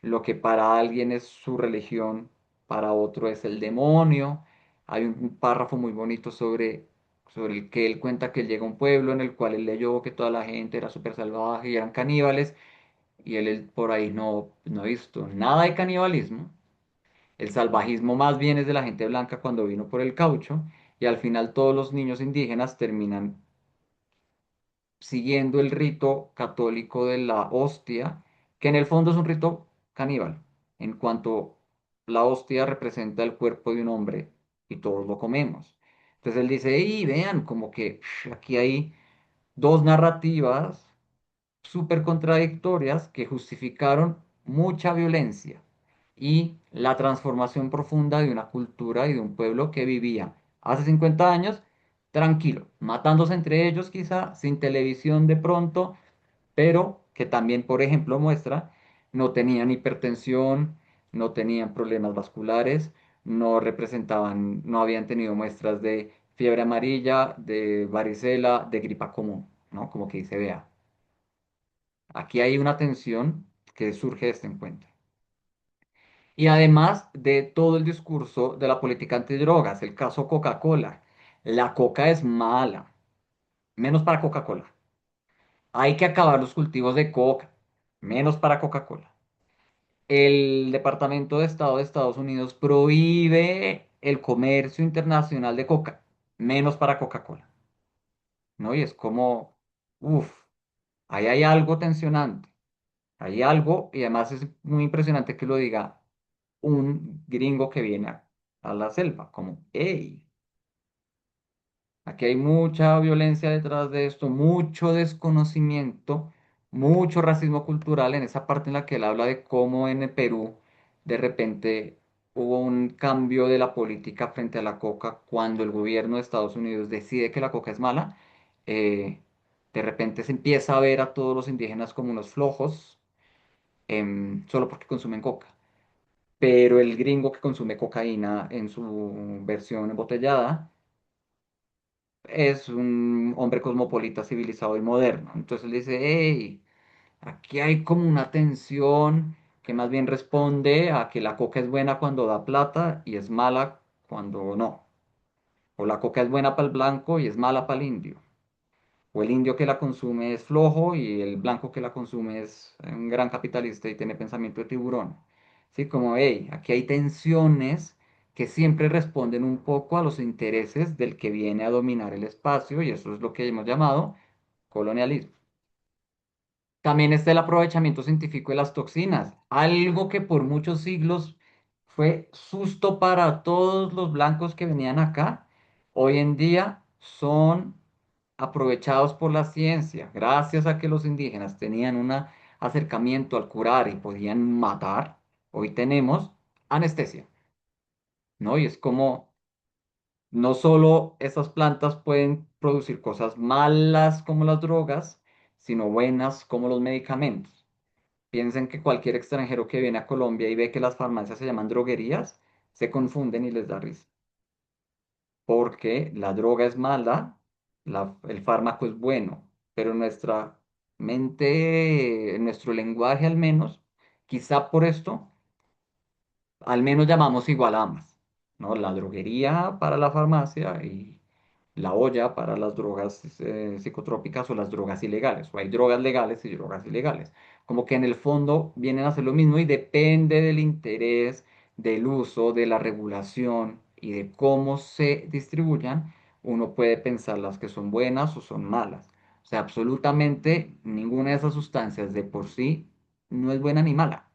lo que para alguien es su religión, para otro es el demonio. Hay un párrafo muy bonito sobre el que él cuenta que él llega a un pueblo en el cual él leyó que toda la gente era súper salvaje y eran caníbales, y él por ahí no ha visto nada de canibalismo. El salvajismo más bien es de la gente blanca cuando vino por el caucho, y al final todos los niños indígenas terminan siguiendo el rito católico de la hostia, que en el fondo es un rito caníbal, en cuanto la hostia representa el cuerpo de un hombre y todos lo comemos. Entonces él dice, y vean, como que aquí hay dos narrativas súper contradictorias que justificaron mucha violencia y la transformación profunda de una cultura y de un pueblo que vivía hace 50 años tranquilo, matándose entre ellos quizá, sin televisión de pronto, pero que también, por ejemplo, muestra, no tenían hipertensión, no tenían problemas vasculares, no representaban, no habían tenido muestras de fiebre amarilla, de varicela, de gripa común, ¿no? Como que dice, vea. Aquí hay una tensión que surge de este encuentro. Y además de todo el discurso de la política antidrogas, el caso Coca-Cola. La coca es mala, menos para Coca-Cola. Hay que acabar los cultivos de coca, menos para Coca-Cola. El Departamento de Estado de Estados Unidos prohíbe el comercio internacional de coca, menos para Coca-Cola, ¿no? Y es como, uff, ahí hay algo tensionante. Hay algo, y además es muy impresionante que lo diga un gringo que viene a la selva, como, hey, aquí hay mucha violencia detrás de esto, mucho desconocimiento, mucho racismo cultural en esa parte en la que él habla de cómo en el Perú de repente hubo un cambio de la política frente a la coca cuando el gobierno de Estados Unidos decide que la coca es mala. eh, de repente se empieza a ver a todos los indígenas como unos flojos, solo porque consumen coca. Pero el gringo que consume cocaína en su versión embotellada es un hombre cosmopolita, civilizado y moderno. Entonces él dice, hey, aquí hay como una tensión que más bien responde a que la coca es buena cuando da plata y es mala cuando no. O la coca es buena para el blanco y es mala para el indio. O el indio que la consume es flojo y el blanco que la consume es un gran capitalista y tiene pensamiento de tiburón. Sí, como, hey, aquí hay tensiones que siempre responden un poco a los intereses del que viene a dominar el espacio y eso es lo que hemos llamado colonialismo. También está el aprovechamiento científico de las toxinas, algo que por muchos siglos fue susto para todos los blancos que venían acá. Hoy en día son aprovechados por la ciencia, gracias a que los indígenas tenían un acercamiento al curar y podían matar. Hoy tenemos anestesia, ¿no? Y es como no solo esas plantas pueden producir cosas malas como las drogas, sino buenas como los medicamentos. Piensen que cualquier extranjero que viene a Colombia y ve que las farmacias se llaman droguerías, se confunden y les da risa. Porque la droga es mala, el fármaco es bueno, pero en nuestra mente, en nuestro lenguaje al menos, quizá por esto, al menos llamamos igual a ambas, ¿no? La droguería para la farmacia y la olla para las drogas psicotrópicas o las drogas ilegales, o hay drogas legales y drogas ilegales. Como que en el fondo vienen a hacer lo mismo y depende del interés, del uso, de la regulación y de cómo se distribuyan, uno puede pensar las que son buenas o son malas. O sea, absolutamente ninguna de esas sustancias de por sí no es buena ni mala,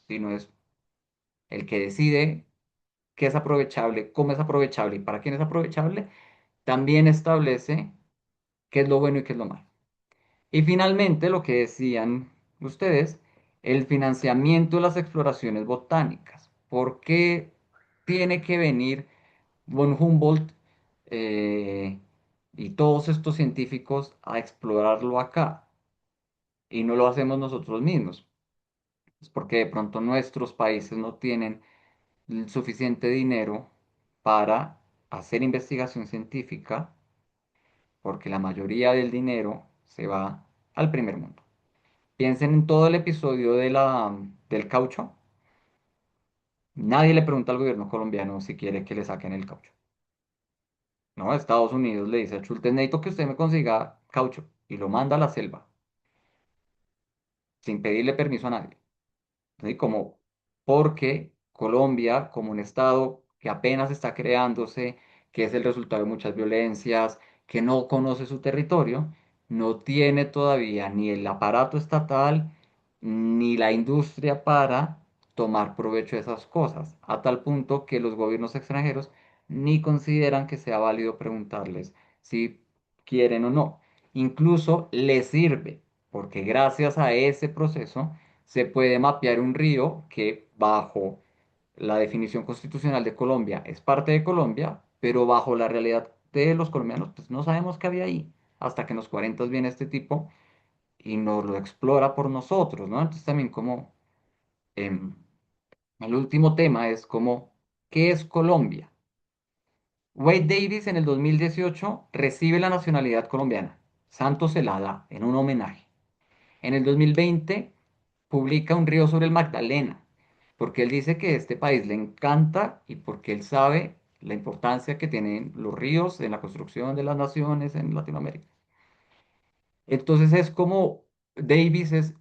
sino es el que decide qué es aprovechable, cómo es aprovechable y para quién es aprovechable, también establece qué es lo bueno y qué es lo malo. Y finalmente, lo que decían ustedes, el financiamiento de las exploraciones botánicas. ¿Por qué tiene que venir von Humboldt y todos estos científicos a explorarlo acá y no lo hacemos nosotros mismos? Es porque de pronto nuestros países no tienen el suficiente dinero para hacer investigación científica, porque la mayoría del dinero se va al primer mundo. Piensen en todo el episodio del caucho. Nadie le pregunta al gobierno colombiano si quiere que le saquen el caucho. No, Estados Unidos le dice a Schultes, necesito que usted me consiga caucho y lo manda a la selva sin pedirle permiso a nadie. ¿Sí? Como porque Colombia, como un estado que apenas está creándose, que es el resultado de muchas violencias, que no conoce su territorio, no tiene todavía ni el aparato estatal ni la industria para tomar provecho de esas cosas, a tal punto que los gobiernos extranjeros ni consideran que sea válido preguntarles si quieren o no. Incluso les sirve, porque gracias a ese proceso, se puede mapear un río que bajo la definición constitucional de Colombia es parte de Colombia, pero bajo la realidad de los colombianos, pues no sabemos qué había ahí, hasta que en los 40 viene este tipo y nos lo explora por nosotros, ¿no? Entonces también como em, el último tema es como, ¿qué es Colombia? Wade Davis en el 2018 recibe la nacionalidad colombiana. Santos se la da en un homenaje. En el 2020 publica Un río sobre el Magdalena, porque él dice que este país le encanta y porque él sabe la importancia que tienen los ríos en la construcción de las naciones en Latinoamérica. Entonces es como Davis es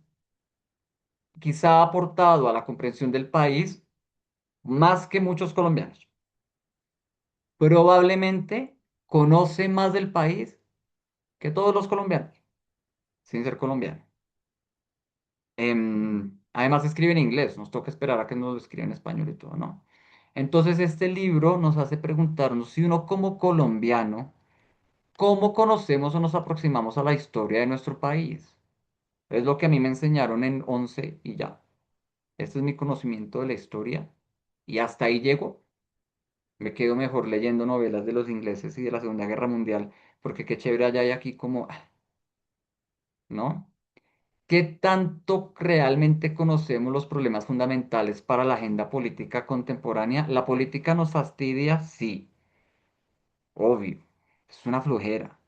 quizá aportado a la comprensión del país más que muchos colombianos. Probablemente conoce más del país que todos los colombianos, sin ser colombiano. Además escribe en inglés, nos toca esperar a que nos lo escriba en español y todo, ¿no? Entonces este libro nos hace preguntarnos si uno como colombiano, ¿cómo conocemos o nos aproximamos a la historia de nuestro país? Es lo que a mí me enseñaron en 11 y ya. Este es mi conocimiento de la historia y hasta ahí llego. Me quedo mejor leyendo novelas de los ingleses y de la Segunda Guerra Mundial, porque qué chévere allá hay aquí como, ¿no? ¿Qué tanto realmente conocemos los problemas fundamentales para la agenda política contemporánea? ¿La política nos fastidia? Sí, obvio. Es una flojera.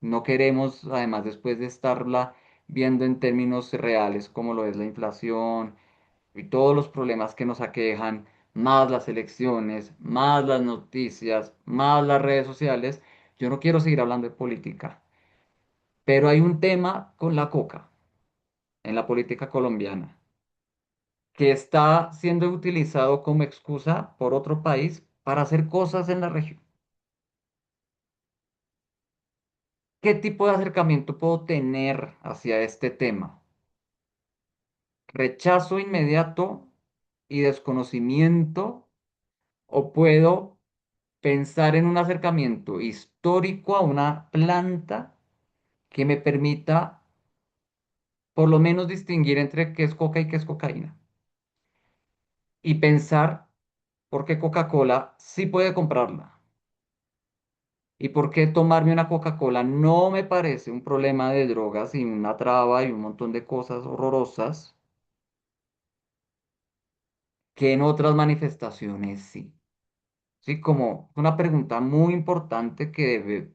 No queremos, además, después de estarla viendo en términos reales, como lo es la inflación y todos los problemas que nos aquejan, más las elecciones, más las noticias, más las redes sociales, yo no quiero seguir hablando de política. Pero hay un tema con la coca en la política colombiana, que está siendo utilizado como excusa por otro país para hacer cosas en la región. ¿Qué tipo de acercamiento puedo tener hacia este tema? ¿Rechazo inmediato y desconocimiento o puedo pensar en un acercamiento histórico a una planta que me permita por lo menos distinguir entre qué es coca y qué es cocaína? Y pensar por qué Coca-Cola sí puede comprarla. ¿Y por qué tomarme una Coca-Cola no me parece un problema de drogas y una traba y un montón de cosas horrorosas que en otras manifestaciones sí? Sí, como una pregunta muy importante que debe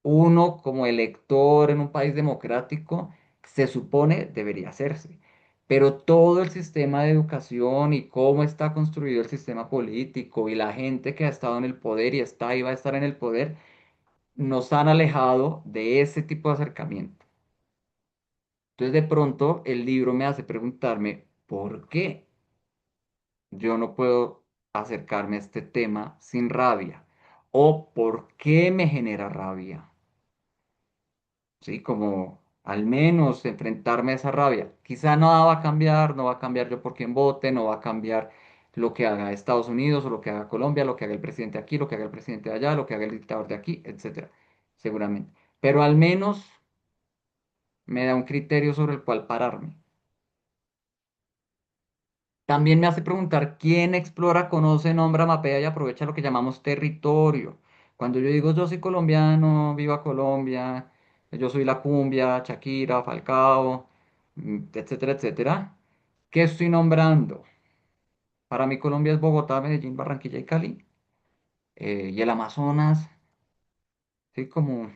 uno como elector en un país democrático se supone debería hacerse. Pero todo el sistema de educación y cómo está construido el sistema político y la gente que ha estado en el poder y está y va a estar en el poder nos han alejado de ese tipo de acercamiento. Entonces de pronto el libro me hace preguntarme, ¿por qué yo no puedo? acercarme a este tema sin rabia? ¿O por qué me genera rabia? ¿Sí? Como al menos enfrentarme a esa rabia. Quizá no va a cambiar, no va a cambiar yo por quién vote, no va a cambiar lo que haga Estados Unidos o lo que haga Colombia, lo que haga el presidente aquí, lo que haga el presidente de allá, lo que haga el dictador de aquí, etcétera. Seguramente. Pero al menos me da un criterio sobre el cual pararme. También me hace preguntar quién explora, conoce, nombra, mapea y aprovecha lo que llamamos territorio. Cuando yo digo yo soy colombiano, viva Colombia, yo soy la cumbia, Shakira, Falcao, etcétera, etcétera, ¿qué estoy nombrando? Para mí Colombia es Bogotá, Medellín, Barranquilla y Cali, y el Amazonas, ¿sí? Como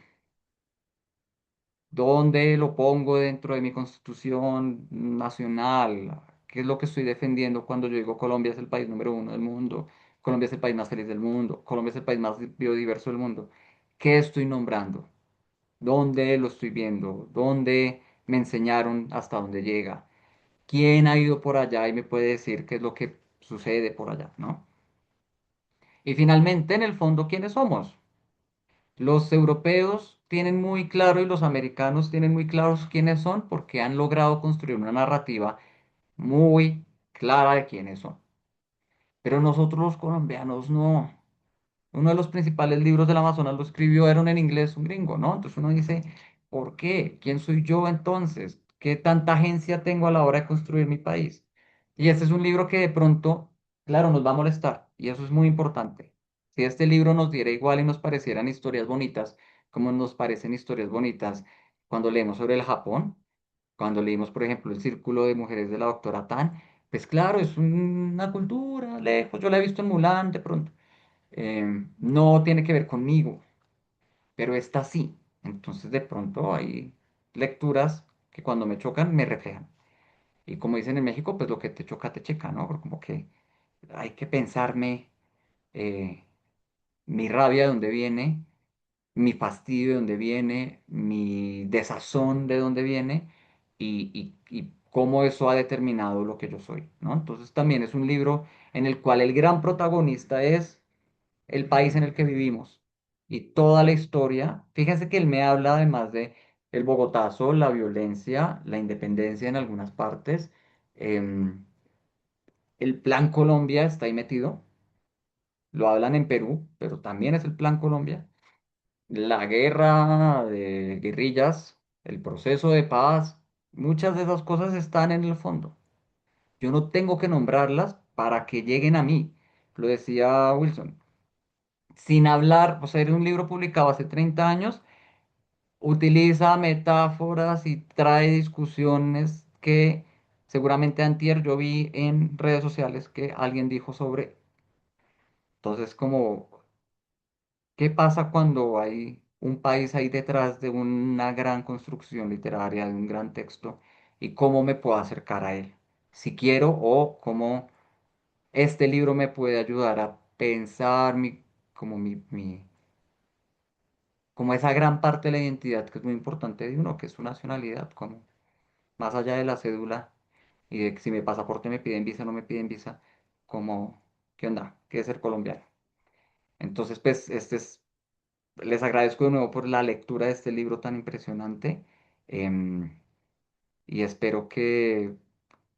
¿dónde lo pongo dentro de mi constitución nacional? ¿Qué es lo que estoy defendiendo cuando yo digo Colombia es el país número uno del mundo? Colombia es el país más feliz del mundo. Colombia es el país más biodiverso del mundo. ¿Qué estoy nombrando? ¿Dónde lo estoy viendo? ¿Dónde me enseñaron hasta dónde llega? ¿Quién ha ido por allá y me puede decir qué es lo que sucede por allá, ¿no? Y finalmente, en el fondo, ¿quiénes somos? Los europeos tienen muy claro y los americanos tienen muy claros quiénes son porque han logrado construir una narrativa muy clara de quiénes son. Pero nosotros los colombianos no. Uno de los principales libros del Amazonas lo escribió, era en inglés, un gringo, ¿no? Entonces uno dice, ¿por qué? ¿Quién soy yo entonces? ¿Qué tanta agencia tengo a la hora de construir mi país? Y este es un libro que de pronto, claro, nos va a molestar, y eso es muy importante. Si este libro nos diera igual y nos parecieran historias bonitas, como nos parecen historias bonitas cuando leemos sobre el Japón, cuando leímos, por ejemplo, El Círculo de Mujeres de la doctora Tan, pues claro, es una cultura lejos, yo la he visto en Mulan de pronto, no tiene que ver conmigo, pero esta sí. Entonces de pronto hay lecturas que cuando me chocan me reflejan. Y como dicen en México, pues lo que te choca te checa, ¿no? Pero como que hay que pensarme eh, mi rabia de dónde viene, mi fastidio de dónde viene, mi desazón de dónde viene y cómo eso ha determinado lo que yo soy, ¿no? Entonces también es un libro en el cual el gran protagonista es el país en el que vivimos y toda la historia. Fíjense que él me habla además de el Bogotazo, la violencia, la independencia en algunas partes. El Plan Colombia está ahí metido. Lo hablan en Perú, pero también es el Plan Colombia. La guerra de guerrillas, el proceso de paz, muchas de esas cosas están en el fondo. Yo no tengo que nombrarlas para que lleguen a mí. Lo decía Wilson. Sin hablar, o sea, era un libro publicado hace 30 años, utiliza metáforas y trae discusiones que seguramente antier yo vi en redes sociales que alguien dijo sobre. Entonces, como, ¿qué pasa cuando hay un país ahí detrás de una gran construcción literaria, de un gran texto, y cómo me puedo acercar a él? Si quiero, o cómo este libro me puede ayudar a pensar como como esa gran parte de la identidad que es muy importante de uno, que es su nacionalidad, como más allá de la cédula y de que si mi pasaporte me piden visa o no me piden visa, como, ¿qué onda? ¿Qué es ser colombiano? Entonces, pues, les agradezco de nuevo por la lectura de este libro tan impresionante, em, y espero que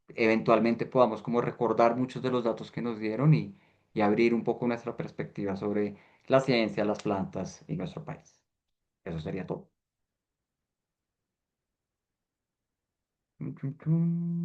eventualmente podamos como recordar muchos de los datos que nos dieron y abrir un poco nuestra perspectiva sobre la ciencia, las plantas y nuestro país. Eso sería todo. Chun, chun, chun.